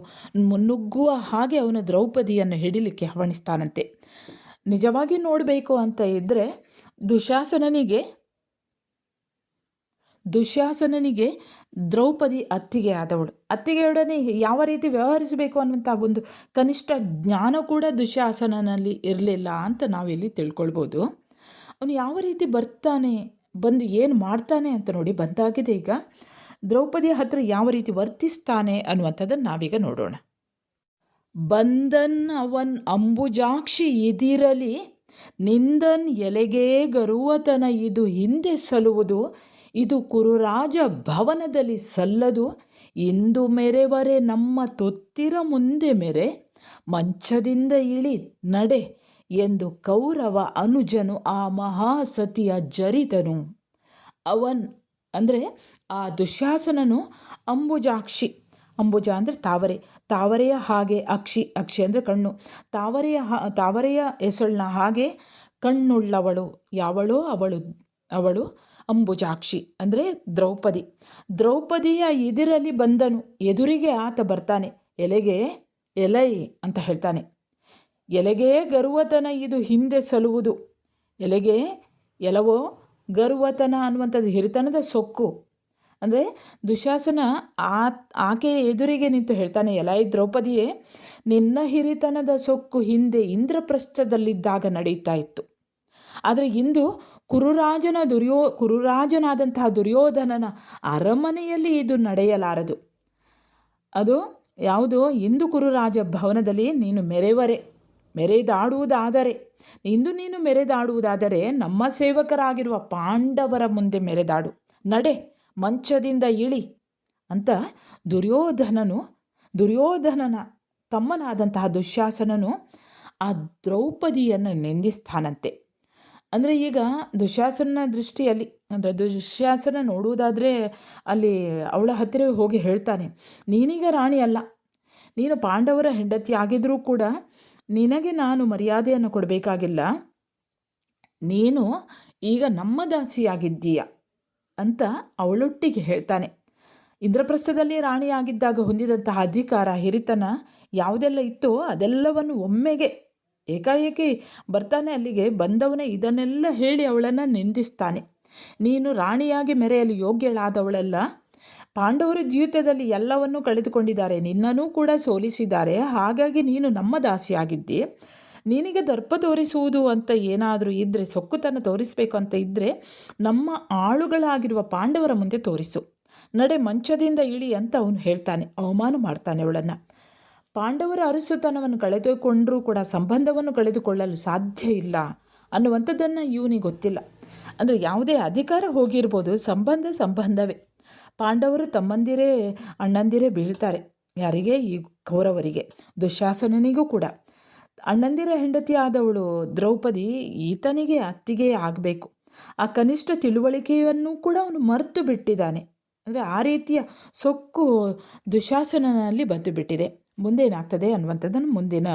ಮುನ್ನುಗ್ಗುವ ಹಾಗೆ ಅವನು ದ್ರೌಪದಿಯನ್ನು ಹಿಡಿಲಿಕ್ಕೆ ಹವಣಿಸ್ತಾನಂತೆ. ನಿಜವಾಗಿ ನೋಡಬೇಕು ಅಂತ ಇದ್ದರೆ, ದುಶ್ಯಾಸನನಿಗೆ ದ್ರೌಪದಿ ಅತ್ತಿಗೆಯೊಡನೆ ಯಾವ ರೀತಿ ವ್ಯವಹರಿಸಬೇಕು ಅನ್ನುವಂಥ ಒಂದು ಕನಿಷ್ಠ ಜ್ಞಾನ ಕೂಡ ದುಶ್ಯಾಸನನಲ್ಲಿ ಇರಲಿಲ್ಲ ಅಂತ ನಾವಿಲ್ಲಿ ತಿಳ್ಕೊಳ್ಬೋದು. ಅವನು ಯಾವ ರೀತಿ ಬಂದು ಏನು ಮಾಡ್ತಾನೆ ಅಂತ ನೋಡಿ, ಬಂದಾಗಿದೆ. ಈಗ ದ್ರೌಪದಿಯ ಹತ್ರ ಯಾವ ರೀತಿ ವರ್ತಿಸ್ತಾನೆ ಅನ್ನುವಂಥದ್ದನ್ನು ನಾವೀಗ ನೋಡೋಣ. ಬಂದನ್ ಅವನ್ ಅಂಬುಜಾಕ್ಷಿ ಇದಿರಲಿ, ನಿಂದನ್ ಎಲೆಗೇ ಗರುವತನ ಇದು ಹಿಂದೆ ಸಲ್ಲುವುದು, ಇದು ಕುರುರಾಜ ಭವನದಲ್ಲಿ ಸಲ್ಲದು, ಇಂದು ಮೆರೆವರೆ ನಮ್ಮ ತೊತ್ತಿರ ಮುಂದೆ ಮೆರೆ, ಮಂಚದಿಂದ ಇಳಿ ನಡೆ ಎಂದು ಕೌರವ ಅನುಜನು ಆ ಮಹಾಸತಿಯ ಜರಿದನು. ಅವನ್ ಅಂದರೆ ಆ ದುಶ್ಯಾಸನನು ಅಂಬುಜ ಅಂದರೆ ತಾವರೆಯ ಹಾಗೆ, ಅಕ್ಷಿ ಅಂದರೆ ಕಣ್ಣು, ತಾವರೆಯ ಎಸಳನ ಹಾಗೆ ಕಣ್ಣುಳ್ಳವಳು ಯಾವಳೋ ಅವಳು ಅಂಬುಜಾಕ್ಷಿ ಅಂದರೆ ದ್ರೌಪದಿಯ ಎದುರಲ್ಲಿ ಬಂದನು. ಎದುರಿಗೆ ಆತ ಬರ್ತಾನೆ. ಎಲೈ ಅಂತ ಹೇಳ್ತಾನೆ. ಎಲೆಗೇ ಗರುವತನ ಇದು ಹಿಂದೆ ಸಲ್ಲುವುದು. ಎಲವೋ ಗರುವತನ ಅನ್ನುವಂಥದ್ದು ಹಿರಿತನದ ಸೊಕ್ಕು. ಅಂದರೆ ದುಶ್ಯಾಸನ ಆಕೆಯ ಎದುರಿಗೆ ನಿಂತು ಹೇಳ್ತಾನೆ, ಎಲೈ ದ್ರೌಪದಿಯೇ, ನಿನ್ನ ಹಿರಿತನದ ಸೊಕ್ಕು ಹಿಂದೆ ಇಂದ್ರಪ್ರಸ್ಥದಲ್ಲಿದ್ದಾಗ ನಡೀತಾ ಇತ್ತು. ಆದರೆ ಇಂದು ಕುರುರಾಜನಾದಂತಹ ದುರ್ಯೋಧನನ ಅರಮನೆಯಲ್ಲಿ ಇದು ನಡೆಯಲಾರದು. ಅದು ಯಾವುದು? ಇಂದು ಕುರುರಾಜ ಭವನದಲ್ಲಿ ನೀನು ಮೆರೆದಾಡುವುದಾದರೆ ನಮ್ಮ ಸೇವಕರಾಗಿರುವ ಪಾಂಡವರ ಮುಂದೆ ಮೆರೆದಾಡು, ನಡೆ ಮಂಚದಿಂದ ಇಳಿ ಅಂತ ದುರ್ಯೋಧನನ ತಮ್ಮನಾದಂತಹ ದುಶ್ಯಾಸನನು ಆ ದ್ರೌಪದಿಯನ್ನು ನಿಂದಿಸ್ತಾನಂತೆ. ಅಂದರೆ ಈಗ ದುಶ್ಯಾಸನ ದೃಷ್ಟಿಯಲ್ಲಿ, ಅಂದರೆ ದುಶ್ಯಾಸನ ನೋಡುವುದಾದರೆ ಅಲ್ಲಿ ಅವಳ ಹತ್ತಿರ ಹೋಗಿ ಹೇಳ್ತಾನೆ, ನೀನೀಗ ರಾಣಿ ಅಲ್ಲ, ನೀನು ಪಾಂಡವರ ಹೆಂಡತಿ ಆಗಿದ್ರೂ ಕೂಡ ನಿನಗೆ ನಾನು ಮರ್ಯಾದೆಯನ್ನು ಕೊಡಬೇಕಾಗಿಲ್ಲ, ನೀನು ಈಗ ನಮ್ಮ ದಾಸಿಯಾಗಿದ್ದೀಯ ಅಂತ ಅವಳೊಟ್ಟಿಗೆ ಹೇಳ್ತಾನೆ. ಇಂದ್ರಪ್ರಸ್ಥದಲ್ಲಿ ರಾಣಿಯಾಗಿದ್ದಾಗ ಹೊಂದಿದಂತಹ ಅಧಿಕಾರ, ಹಿರಿತನ ಯಾವುದೆಲ್ಲ ಇತ್ತೋ ಅದೆಲ್ಲವನ್ನು ಒಮ್ಮೆಗೆ ಏಕಾಏಕಿ ಬರ್ತಾನೆ. ಅಲ್ಲಿಗೆ ಬಂದವನೇ ಇದನ್ನೆಲ್ಲ ಹೇಳಿ ಅವಳನ್ನು ನಿಂದಿಸ್ತಾನೆ. ನೀನು ರಾಣಿಯಾಗಿ ಮೆರೆಯಲು ಯೋಗ್ಯಳಾದವಳಲ್ಲ, ಪಾಂಡವರು ದ್ಯೂತದಲ್ಲಿ ಎಲ್ಲವನ್ನೂ ಕಳೆದುಕೊಂಡಿದ್ದಾರೆ, ನಿನ್ನನ್ನೂ ಕೂಡ ಸೋಲಿಸಿದ್ದಾರೆ. ಹಾಗಾಗಿ ನೀನು ನಮ್ಮ ದಾಸಿಯಾಗಿದ್ದಿ. ನಿನಗೆ ದರ್ಪ ತೋರಿಸುವುದು ಅಂತ ಏನಾದರೂ ಇದ್ದರೆ, ಸೊಕ್ಕುತನ ತೋರಿಸಬೇಕು ಅಂತ ಇದ್ದರೆ ನಮ್ಮ ಆಳುಗಳಾಗಿರುವ ಪಾಂಡವರ ಮುಂದೆ ತೋರಿಸು. ನಡೆ ಮಂಚದಿಂದ ಇಳಿ ಅಂತ ಅವನು ಹೇಳ್ತಾನೆ, ಅವಮಾನ ಮಾಡ್ತಾನೆ ಅವಳನ್ನು. ಪಾಂಡವರ ಅರಸುತನವನ್ನು ಕಳೆದುಕೊಂಡರೂ ಕೂಡ ಸಂಬಂಧವನ್ನು ಕಳೆದುಕೊಳ್ಳಲು ಸಾಧ್ಯ ಇಲ್ಲ ಅನ್ನುವಂಥದ್ದನ್ನು ಇವನಿಗೆ ಗೊತ್ತಿಲ್ಲ. ಅಂದರೆ ಯಾವುದೇ ಅಧಿಕಾರ ಹೋಗಿರ್ಬೋದು, ಸಂಬಂಧವೇ. ಪಾಂಡವರು ತಮ್ಮಂದಿರೇ ಅಣ್ಣಂದಿರೇ ಬೀಳ್ತಾರೆ. ಯಾರಿಗೆ? ಈ ಕೌರವರಿಗೆ. ದುಶ್ಯಾಸನನಿಗೂ ಕೂಡ ಅಣ್ಣಂದಿರ ಹೆಂಡತಿ ಆದವಳು ದ್ರೌಪದಿ ಈತನಿಗೆ ಅತ್ತಿಗೆ ಆಗಬೇಕು. ಆ ಕನಿಷ್ಠ ತಿಳುವಳಿಕೆಯನ್ನು ಕೂಡ ಅವನು ಮರೆತು ಬಿಟ್ಟಿದ್ದಾನೆ. ಅಂದರೆ ಆ ರೀತಿಯ ಸೊಕ್ಕು ದುಶ್ಯಾಸನನಲ್ಲಿ ಬಂದು ಬಿಟ್ಟಿದೆ. ಮುಂದೇನಾಗ್ತದೆ ಅನ್ನುವಂಥದ್ದನ್ನು ಮುಂದಿನ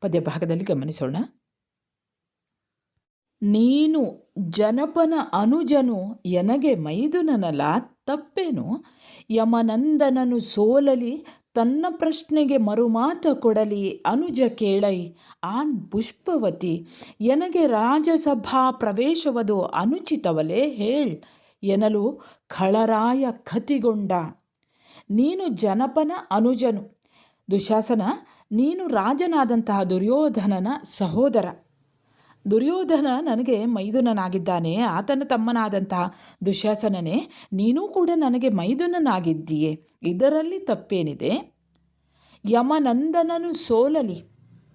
ಪದ್ಯಭಾಗದಲ್ಲಿ ಗಮನಿಸೋಣ. ನೀನು ಜನಪನ ಅನುಜನು ಎನಗೆ ಮೈದುನನಲ, ತಪ್ಪೇನು ಯಮನಂದನನು ಸೋಲಲಿ ತನ್ನ ಪ್ರಶ್ನೆಗೆ ಮರುಮಾತ ಕೊಡಲಿ. ಅನುಜ ಕೇಳೈ ಆನ್ ಪುಷ್ಪವತಿ ಎನಗೆ ರಾಜಸಭಾ ಪ್ರವೇಶವದು ಅನುಚಿತವಲೇ ಹೇಳ್ ಎನಲು ಖಳರಾಯ ಕತಿಗೊಂಡ. ನೀನು ಜನಪನ ಅನುಜನು ದುಶಾಸನ, ನೀನು ರಾಜನಾದಂತಹ ದುರ್ಯೋಧನನ ಸಹೋದರ. ದುರ್ಯೋಧನ ನನಗೆ ಮೈದುನನಾಗಿದ್ದಾನೆ, ಆತನ ತಮ್ಮನಾದಂತಹ ದುಶ್ಯಾಸನನೇ ನೀನೂ ಕೂಡ ನನಗೆ ಮೈದುನನಾಗಿದ್ದೀಯೆ, ಇದರಲ್ಲಿ ತಪ್ಪೇನಿದೆ? ಯಮನಂದನನು ಸೋಲಲಿ,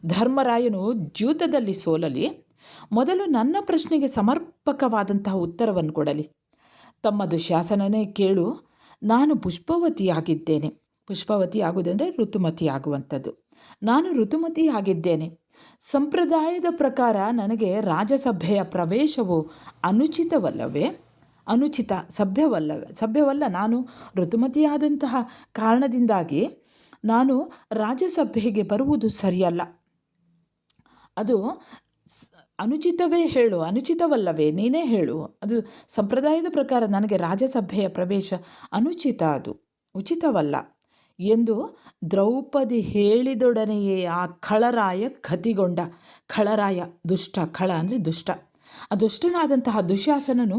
ಧರ್ಮರಾಯನು ದ್ಯೂತದಲ್ಲಿ ಸೋಲಲಿ, ಮೊದಲು ನನ್ನ ಪ್ರಶ್ನೆಗೆ ಸಮರ್ಪಕವಾದಂತಹ ಉತ್ತರವನ್ನು ಕೊಡಲಿ. ತಮ್ಮ ದುಶ್ಯಾಸನನೇ ಕೇಳು, ನಾನು ಪುಷ್ಪವತಿಯಾಗಿದ್ದೇನೆ. ಪುಷ್ಪವತಿ ಆಗುವುದಂದರೆ ಋತುಮತಿಯಾಗುವಂಥದ್ದು. ನಾನು ಋತುಮತಿಯಾಗಿದ್ದೇನೆ. ಸಂಪ್ರದಾಯದ ಪ್ರಕಾರ ನನಗೆ ರಾಜಸಭೆಯ ಪ್ರವೇಶವು ಅನುಚಿತವಲ್ಲವೇ? ಸಭ್ಯವಲ್ಲ. ನಾನು ಋತುಮತಿಯಾದಂತಹ ಕಾರಣದಿಂದಾಗಿ ನಾನು ರಾಜಸಭೆಗೆ ಬರುವುದು ಸರಿಯಲ್ಲ. ಅದು ಅನುಚಿತವೇ ಹೇಳು, ಅನುಚಿತವಲ್ಲವೇ ನೀನೇ ಹೇಳು. ಅದು ಸಂಪ್ರದಾಯದ ಪ್ರಕಾರ ನನಗೆ ರಾಜಸಭೆಯ ಪ್ರವೇಶ ಅನುಚಿತ, ಅದು ಉಚಿತವಲ್ಲ ಎಂದು ದ್ರೌಪದಿ ಹೇಳಿದೊಡನೆಯೇ ಆ ಖಳರಾಯ ಕತಿಗೊಂಡ. ಖಳರಾಯ ದುಷ್ಟ, ಖಳ ಅಂದರೆ ದುಷ್ಟ. ಆ ದುಷ್ಟನಾದಂತಹ ದುಶ್ಯಾಸನನು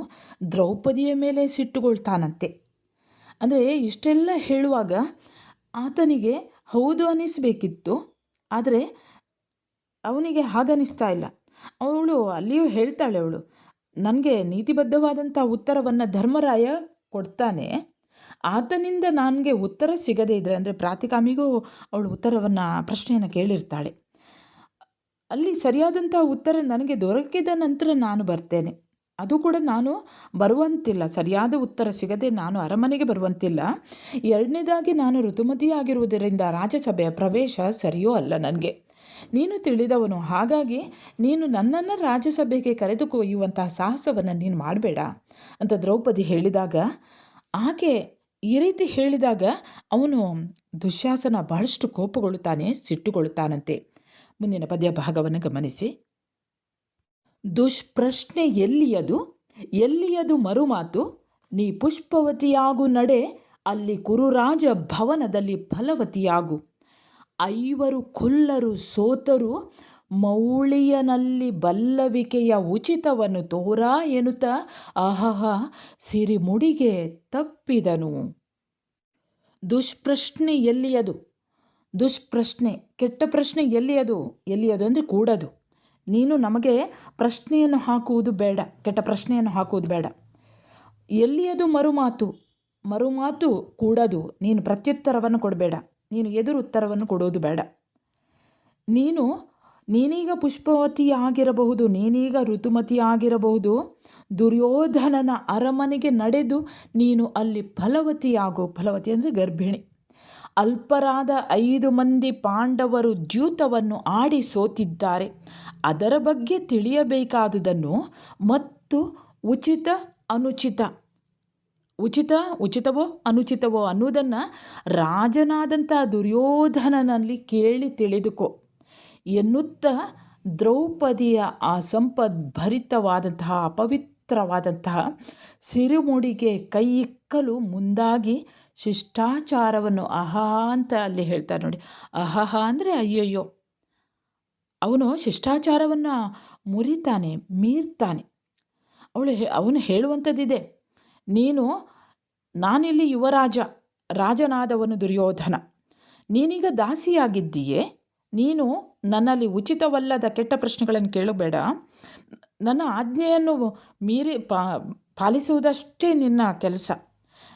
ದ್ರೌಪದಿಯ ಮೇಲೆ ಸಿಟ್ಟುಗೊಳ್ತಾನಂತೆ. ಅಂದರೆ ಇಷ್ಟೆಲ್ಲ ಹೇಳುವಾಗ ಆತನಿಗೆ ಹೌದು ಅನ್ನಿಸಬೇಕಿತ್ತು, ಆದರೆ ಅವನಿಗೆ ಹಾಗನ್ನಿಸ್ತಾ ಇಲ್ಲ. ಅವಳು ಅಲ್ಲಿಯೂ ಹೇಳ್ತಾಳೆ, ಅವಳು ನನಗೆ ನೀತಿಬದ್ಧವಾದಂಥ ಉತ್ತರವನ್ನು ಧರ್ಮರಾಯ ಕೊಡ್ತಾನೆ, ಆತನಿಂದ ನನಗೆ ಉತ್ತರ ಸಿಗದೇ ಇದ್ದರೆ, ಅಂದರೆ ಪ್ರಾತಿಕಾಮಿಗೂ ಅವಳು ಪ್ರಶ್ನೆಯನ್ನು ಕೇಳಿರ್ತಾಳೆ, ಅಲ್ಲಿ ಸರಿಯಾದಂಥ ಉತ್ತರ ನನಗೆ ದೊರಕಿದ ನಂತರ ನಾನು ಬರ್ತೇನೆ. ಅದು ಕೂಡ ನಾನು ಬರುವಂತಿಲ್ಲ, ಸರಿಯಾದ ಉತ್ತರ ಸಿಗದೆ ನಾನು ಅರಮನೆಗೆ ಬರುವಂತಿಲ್ಲ. ಎರಡನೇದಾಗಿ ನಾನು ಋತುಮತಿಯಾಗಿರುವುದರಿಂದ ರಾಜಸಭೆಯ ಪ್ರವೇಶ ಸರಿಯೋ ಅಲ್ಲ ನನಗೆ. ನೀನು ತಿಳಿದವನು, ಹಾಗಾಗಿ ನೀನು ನನ್ನನ್ನು ರಾಜಸಭೆಗೆ ಕರೆದುಕೊಯ್ಯುವಂತಹ ಸಾಹಸವನ್ನು ನೀನು ಮಾಡಬೇಡ ಅಂತ ದ್ರೌಪದಿ ಹೇಳಿದಾಗ, ಆಕೆ ಈ ರೀತಿ ಹೇಳಿದಾಗ ಅವನು ದುಶ್ಯಾಸನ ಬಹಳಷ್ಟು ಕೋಪಗೊಳ್ಳುತ್ತಾನೆ, ಸಿಟ್ಟುಗೊಳ್ಳುತ್ತಾನಂತೆ. ಮುಂದಿನ ಪದ್ಯ ಭಾಗವನ್ನು ಗಮನಿಸಿ. ದುಷ್ಪ್ರಶ್ನೆ ಎಲ್ಲಿಯದು ಮರುಮಾತು, ನೀ ಪುಷ್ಪವತಿಯಾಗು ನಡೆ ಅಲ್ಲಿ ಕುರುರಾಜ ಭವನದಲ್ಲಿ ಫಲವತಿಯಾಗು. 5 ಕೊಲ್ಲರು ಸೋತರು ಮೌಳಿಯನಲ್ಲಿ ಬಲ್ಲವಿಕೆಯ ಉಚಿತವನ್ನು ತೋರಾ ಎನ್ನುತ್ತ ಅಹಹ ಸಿರಿಮುಡಿಗೆ ತಪ್ಪಿದನು. ದುಷ್ಪ್ರಶ್ನೆ ಎಲ್ಲಿಯದು? ದುಷ್ಪ್ರಶ್ನೆ, ಕೆಟ್ಟ ಪ್ರಶ್ನೆ ಎಲ್ಲಿಯದು ಅಂದರೆ ಕೂಡದು. ನೀನು ನಮಗೆ ಪ್ರಶ್ನೆಯನ್ನು ಹಾಕುವುದು ಬೇಡ, ಕೆಟ್ಟ ಪ್ರಶ್ನೆಯನ್ನು ಹಾಕುವುದು ಬೇಡ. ಎಲ್ಲಿಯದು ಮರುಮಾತು ಕೂಡದು. ನೀನು ಪ್ರತ್ಯುತ್ತರವನ್ನು ಕೊಡಬೇಡ, ನೀನು ಎದುರು ಉತ್ತರವನ್ನು ಕೊಡೋದು ಬೇಡ. ನೀನೀಗ ಪುಷ್ಪವತಿಯಾಗಿರಬಹುದು, ನೀನೀಗ ಋತುಮತಿಯಾಗಿರಬಹುದು. ದುರ್ಯೋಧನನ ಅರಮನೆಗೆ ನಡೆದು ನೀನು ಅಲ್ಲಿ ಫಲವತಿಯಾಗು. ಫಲವತಿ ಅಂದರೆ ಗರ್ಭಿಣಿ. ಅಲ್ಪರಾದ 5 ಮಂದಿ ಪಾಂಡವರು ದ್ಯೂತವನ್ನು ಆಡಿ ಸೋತಿದ್ದಾರೆ. ಅದರ ಬಗ್ಗೆ ತಿಳಿಯಬೇಕಾದುದನ್ನು ಮತ್ತು ಉಚಿತವೋ ಅನುಚಿತವೋ ಅನ್ನುವುದನ್ನು ರಾಜನಾದಂಥ ದುರ್ಯೋಧನನಲ್ಲಿ ಕೇಳಿ ತಿಳಿದುಕೋ ಎನ್ನುತ್ತಾ ದ್ರೌಪದಿಯ ಆ ಸಂಪದ್ಭರಿತವಾದಂತಹ ಅಪವಿತ್ರವಾದಂತಹ ಸಿರಿಮುಡಿಗೆ ಕೈ ಇಕ್ಕಲು ಮುಂದಾಗಿ ಶಿಷ್ಟಾಚಾರವನ್ನು ಅಹಾ ಅಂತ ಅಲ್ಲಿ ಹೇಳ್ತಾರೆ ನೋಡಿ. ಅಹಹ ಅಂದರೆ ಅಯ್ಯಯ್ಯೋ. ಅವನು ಶಿಷ್ಟಾಚಾರವನ್ನು ಮೀರ್ತಾನೆ. ಅವನು ಹೇಳುವಂಥದ್ದಿದೆ, ನೀನು ನಾನಿಲ್ಲಿ ಯುವರಾಜ, ರಾಜನಾದವನು ದುರ್ಯೋಧನ. ನೀನೀಗ ದಾಸಿಯಾಗಿದ್ದೀಯೇ. ನೀನು ನನ್ನಲ್ಲಿ ಉಚಿತವಲ್ಲದ ಕೆಟ್ಟ ಪ್ರಶ್ನೆಗಳನ್ನು ಕೇಳಬೇಡ. ನನ್ನ ಆಜ್ಞೆಯನ್ನು ಮೀರಿ ಪಾಲಿಸುವುದಷ್ಟೇ ನಿನ್ನ ಕೆಲಸ.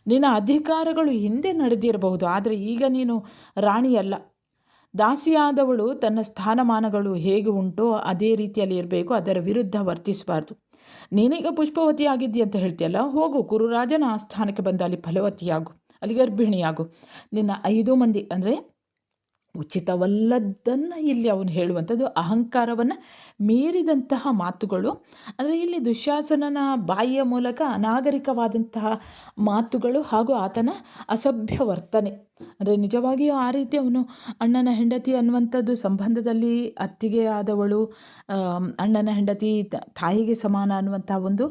ನಿನ್ನ ಅಧಿಕಾರಗಳು ಹಿಂದೆ ನಡೆದಿರಬಹುದು, ಆದರೆ ಈಗ ನೀನು ರಾಣಿಯಲ್ಲ. ದಾಸಿಯಾದವಳು ತನ್ನ ಸ್ಥಾನಮಾನಗಳು ಹೇಗೆ ಉಂಟೋ ಅದೇ ರೀತಿಯಲ್ಲಿ ಇರಬೇಕು, ಅದರ ವಿರುದ್ಧ ವರ್ತಿಸಬಾರ್ದು. ನೀನೀಗ ಪುಷ್ಪವತಿಯಾಗಿದ್ದಿ ಅಂತ ಹೇಳ್ತೀಯಲ್ಲ, ಹೋಗು ಕುರುರಾಜನ ಆಸ್ಥಾನಕ್ಕೆ ಬಂದು ಅಲ್ಲಿ ಫಲವತಿಯಾಗು, ಅಲ್ಲಿ ಗರ್ಭಿಣಿಯಾಗು. ನಿನ್ನ 5 ಮಂದಿ ಅಂದರೆ ಉಚಿತವಲ್ಲದನ್ನು ಇಲ್ಲಿ ಅವನು ಹೇಳುವಂಥದ್ದು ಅಹಂಕಾರವನ್ನು ಮೀರಿದಂತಹ ಮಾತುಗಳು. ಅಂದರೆ ಇಲ್ಲಿ ದುಶ್ಯಾಸನನ ಬಾಯಿಯ ಮೂಲಕ ಅನಾಗರಿಕವಾದಂತಹ ಮಾತುಗಳು ಹಾಗೂ ಆತನ ಅಸಭ್ಯ ವರ್ತನೆ. ಅಂದರೆ ನಿಜವಾಗಿಯೂ ಆ ರೀತಿ ಅವನು ಅಣ್ಣನ ಹೆಂಡತಿ ಅನ್ನುವಂಥದ್ದು ಸಂಬಂಧದಲ್ಲಿ ಅತ್ತಿಗೆ ಆದವಳು, ಅಣ್ಣನ ಹೆಂಡತಿ ತಾಯಿಗೆ ಸಮಾನ ಅನ್ನುವಂಥ ಒಂದು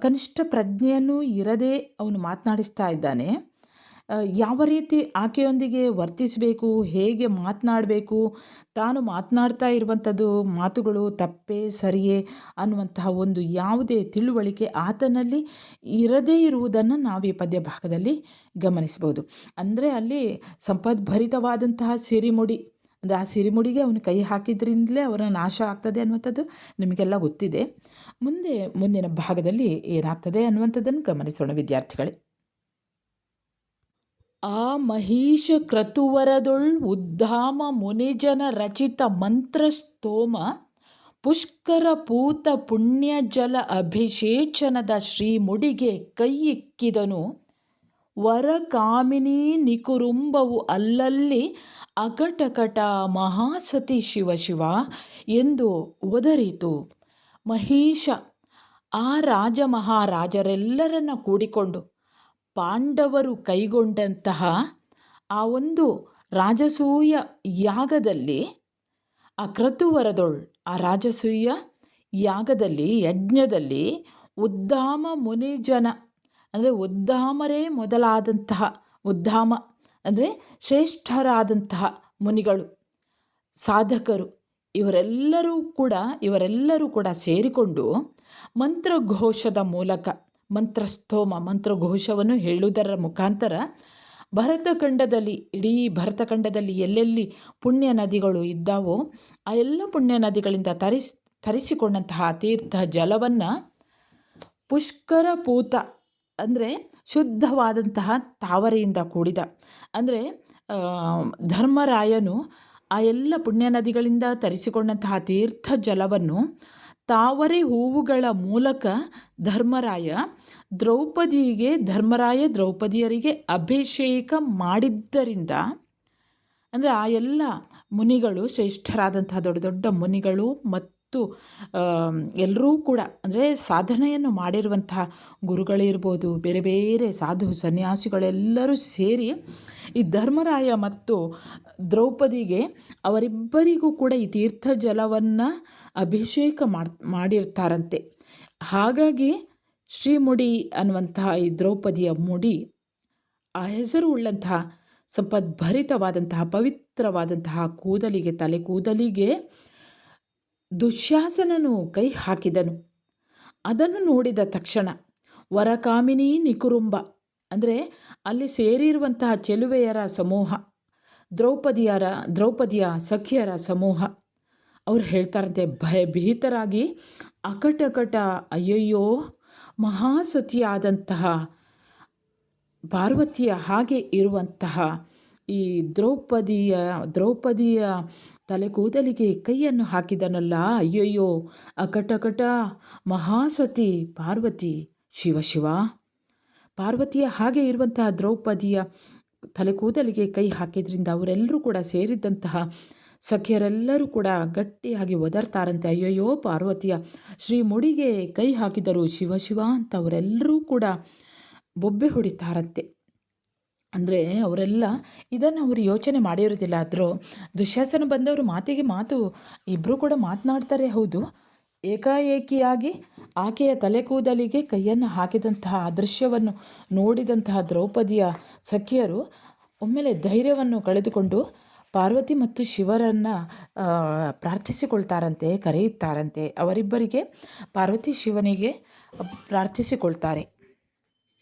ಕನಿಷ್ಠ ಪ್ರಜ್ಞೆಯನ್ನು ಇರದೇ ಅವನು ಮಾತನಾಡಿಸ್ತಾ ಇದ್ದಾನೆ. ಯಾವ ರೀತಿ ಆಕೆಯೊಂದಿಗೆ ವರ್ತಿಸಬೇಕು, ಹೇಗೆ ಮಾತನಾಡಬೇಕು, ತಾನು ಮಾತನಾಡ್ತಾ ಇರುವಂಥದ್ದು ಮಾತುಗಳು ತಪ್ಪೇ ಸರಿಯೇ ಅನ್ನುವಂತಹ ಒಂದು ಯಾವುದೇ ತಿಳುವಳಿಕೆ ಆತನಲ್ಲಿ ಇರದೇ ಇರುವುದನ್ನು ನಾವು ಈ ಪದ್ಯ ಭಾಗದಲ್ಲಿ ಗಮನಿಸ್ಬೋದು. ಅಂದರೆ ಅಲ್ಲಿ ಸಂಪದ್ಭರಿತವಾದಂತಹ ಸಿರಿಮುಡಿ, ಅಂದರೆ ಆ ಸಿರಿಮುಡಿಗೆ ಅವನು ಕೈ ಹಾಕಿದ್ರಿಂದಲೇ ಅವರ ನಾಶ ಆಗ್ತದೆ ಅನ್ನುವಂಥದ್ದು ನಿಮಗೆಲ್ಲ ಗೊತ್ತಿದೆ. ಮುಂದಿನ ಭಾಗದಲ್ಲಿ ಏನಾಗ್ತದೆ ಅನ್ನುವಂಥದ್ದನ್ನು ಗಮನಿಸೋಣ ವಿದ್ಯಾರ್ಥಿಗಳೇ. ಆ ಮಹೀಶ ಕ್ರತುವರದೊಳ್ ಉದ್ಧಾಮ ಮುನಿಜನ ರಚಿತ ಮಂತ್ರಸ್ತೋಮ ಪುಷ್ಕರ ಪೂತ ಪುಣ್ಯ ಜಲ ಅಭಿಷೇಚನದ ಶ್ರೀಮುಡಿಗೆ ಕೈಯಿಕ್ಕಿದನು. ವರ ಕಾಮಿನಿ ನಿಕುರುಂಬವು ಅಲ್ಲಲ್ಲಿ ಅಕಟಕಟ ಮಹಾಸತಿ ಶಿವ ಶಿವ ಎಂದು ಒದರಿತು. ಮಹೀಶ ಆ ರಾಜ ಮಹಾರಾಜರೆಲ್ಲರನ್ನ ಕೂಡಿಕೊಂಡು ಪಾಂಡವರು ಕೈಗೊಂಡಂತಹ ಆ ಒಂದು ರಾಜಸೂಯ ಯಾಗದಲ್ಲಿ, ಆ ಕ್ರತುವರದೊಳ್ ಆ ರಾಜಸೂಯ ಯಾಗದಲ್ಲಿ, ಯಜ್ಞದಲ್ಲಿ ಉದ್ದಾಮ ಮುನಿಜನ ಅಂದರೆ ಉದ್ದಾಮರೇ ಮೊದಲಾದಂತಹ, ಉದ್ದಾಮ ಅಂದರೆ ಶ್ರೇಷ್ಠರಾದಂತಹ ಮುನಿಗಳು, ಸಾಧಕರು, ಇವರೆಲ್ಲರೂ ಕೂಡ ಸೇರಿಕೊಂಡು ಮಂತ್ರಘೋಷದ ಮೂಲಕ, ಮಂತ್ರಘೋಷವನ್ನು ಹೇಳುವುದರ ಮುಖಾಂತರ ಇಡೀ ಭರತಖಂಡದಲ್ಲಿ ಎಲ್ಲೆಲ್ಲಿ ಪುಣ್ಯ ನದಿಗಳು ಇದ್ದಾವೋ ಆ ಎಲ್ಲ ಪುಣ್ಯ ನದಿಗಳಿಂದ ತರಿಸಿಕೊಂಡಂತಹ ತೀರ್ಥ ಜಲವನ್ನು ಪುಷ್ಕರ ಪೂತ ಅಂದರೆ ಶುದ್ಧವಾದಂತಹ ತಾವರೆಯಿಂದ ಕೂಡಿದ, ಅಂದರೆ ಧರ್ಮರಾಯನು ಆ ಎಲ್ಲ ಪುಣ್ಯ ನದಿಗಳಿಂದ ತರಿಸಿಕೊಂಡಂತಹ ತೀರ್ಥ ಜಲವನ್ನು ತಾವರೆ ಹೂವುಗಳ ಮೂಲಕ ದ್ರೌಪದಿಯರಿಗೆ ಅಭಿಷೇಕ ಮಾಡಿದ್ದರಿಂದ, ಅಂದರೆ ಆ ಎಲ್ಲ ಮುನಿಗಳು, ಶ್ರೇಷ್ಠರಾದಂತಹ ದೊಡ್ಡ ದೊಡ್ಡ ಮುನಿಗಳು ಮತ್ತು ಎಲ್ಲರೂ ಕೂಡ, ಅಂದರೆ ಸಾಧನೆಯನ್ನು ಮಾಡಿರುವಂತಹ ಗುರುಗಳಿರ್ಬೋದು, ಬೇರೆ ಬೇರೆ ಸಾಧು ಸನ್ಯಾಸಿಗಳೆಲ್ಲರೂ ಸೇರಿ ಈ ಧರ್ಮರಾಯ ಮತ್ತು ದ್ರೌಪದಿಗೆ ಅವರಿಬ್ಬರಿಗೂ ಕೂಡ ಈ ತೀರ್ಥ ಜಲವನ್ನು ಅಭಿಷೇಕ ಮಾಡಿರ್ತಾರಂತೆ. ಹಾಗಾಗಿ ಶ್ರೀಮುಡಿ ಅನ್ನುವಂತಹ ಈ ದ್ರೌಪದಿಯ ಮುಡಿ, ಆ ಹೆಸರು ಉಳ್ಳಂತಹ ಸಂಪದ್ಭರಿತವಾದಂತಹ ಪವಿತ್ರವಾದಂತಹ ತಲೆ ಕೂದಲಿಗೆ ದುಶ್ಯಾಸನನು ಕೈ ಹಾಕಿದನು. ಅದನ್ನು ನೋಡಿದ ತಕ್ಷಣ ವರಕಾಮಿನಿ ನಿಕುರುಂಬ ಅಂದರೆ ಅಲ್ಲಿ ಸೇರಿರುವಂತಹ ಚೆಲುವೆಯರ ಸಮೂಹ, ದ್ರೌಪದಿಯ ಸಖಿಯರ ಸಮೂಹ, ಅವ್ರು ಹೇಳ್ತಾರಂತೆ ಭಯಭೀತರಾಗಿ, ಅಕಟಕಟ ಅಯ್ಯಯ್ಯೋ ಮಹಾಸತಿಯಾದಂತಹ ಪಾರ್ವತಿಯ ಹಾಗೆ ಇರುವಂತಹ ಈ ದ್ರೌಪದಿಯ ತಲೆ ಕೂದಲಿಗೆ ಕೈಯನ್ನು ಹಾಕಿದನಲ್ಲ, ಅಯ್ಯಯ್ಯೋ ಅಕಟಕಟ ಮಹಾಸತಿ ಪಾರ್ವತಿ ಶಿವ ಶಿವ. ಪಾರ್ವತಿಯ ಹಾಗೆ ಇರುವಂತಹ ದ್ರೌಪದಿಯ ತಲೆ ಕೂದಲಿಗೆ ಕೈ ಹಾಕಿದ್ರಿಂದ ಅವರೆಲ್ಲರೂ ಕೂಡ ಸೇರಿದ್ದಂತಹ ಸಖಿಯರೆಲ್ಲರೂ ಕೂಡ ಗಟ್ಟಿಯಾಗಿ ಒದರ್ತಾರಂತೆ. ಅಯ್ಯಯ್ಯೋ ಪಾರ್ವತಿಯ ಶ್ರೀಮುಡಿಗೆ ಕೈ ಹಾಕಿದರು ಶಿವ ಶಿವ ಅಂತ ಅವರೆಲ್ಲರೂ ಕೂಡ ಬೊಬ್ಬೆ ಹೊಡಿತಾರಂತೆ. ಅಂದರೆ ಅವರೆಲ್ಲ ಇದನ್ನು ಅವರು ಯೋಚನೆ ಮಾಡಿರೋದಿಲ್ಲ. ಆದರೂ ದುಶ್ಯಾಸನ ಬಂದವರು ಮಾತಿಗೆ ಮಾತು ಇಬ್ಬರು ಕೂಡ ಮಾತನಾಡ್ತಾರೆ, ಹೌದು. ಏಕಾಏಕಿಯಾಗಿ ಆಕೆಯ ತಲೆ ಕೂದಲಿಗೆ ಕೈಯನ್ನು ಹಾಕಿದಂತಹ ಆ ದೃಶ್ಯವನ್ನು ನೋಡಿದಂತಹ ದ್ರೌಪದಿಯ ಸಖಿಯರು ಒಮ್ಮೆಲೆ ಧೈರ್ಯವನ್ನು ಕಳೆದುಕೊಂಡು ಪಾರ್ವತಿ ಮತ್ತು ಶಿವರನ್ನು ಪ್ರಾರ್ಥಿಸಿಕೊಳ್ತಾರಂತೆ, ಕರೆಯುತ್ತಾರಂತೆ. ಅವರಿಬ್ಬರಿಗೆ ಪಾರ್ವತಿ ಶಿವನಿಗೆ ಪ್ರಾರ್ಥಿಸಿಕೊಳ್ತಾರೆ.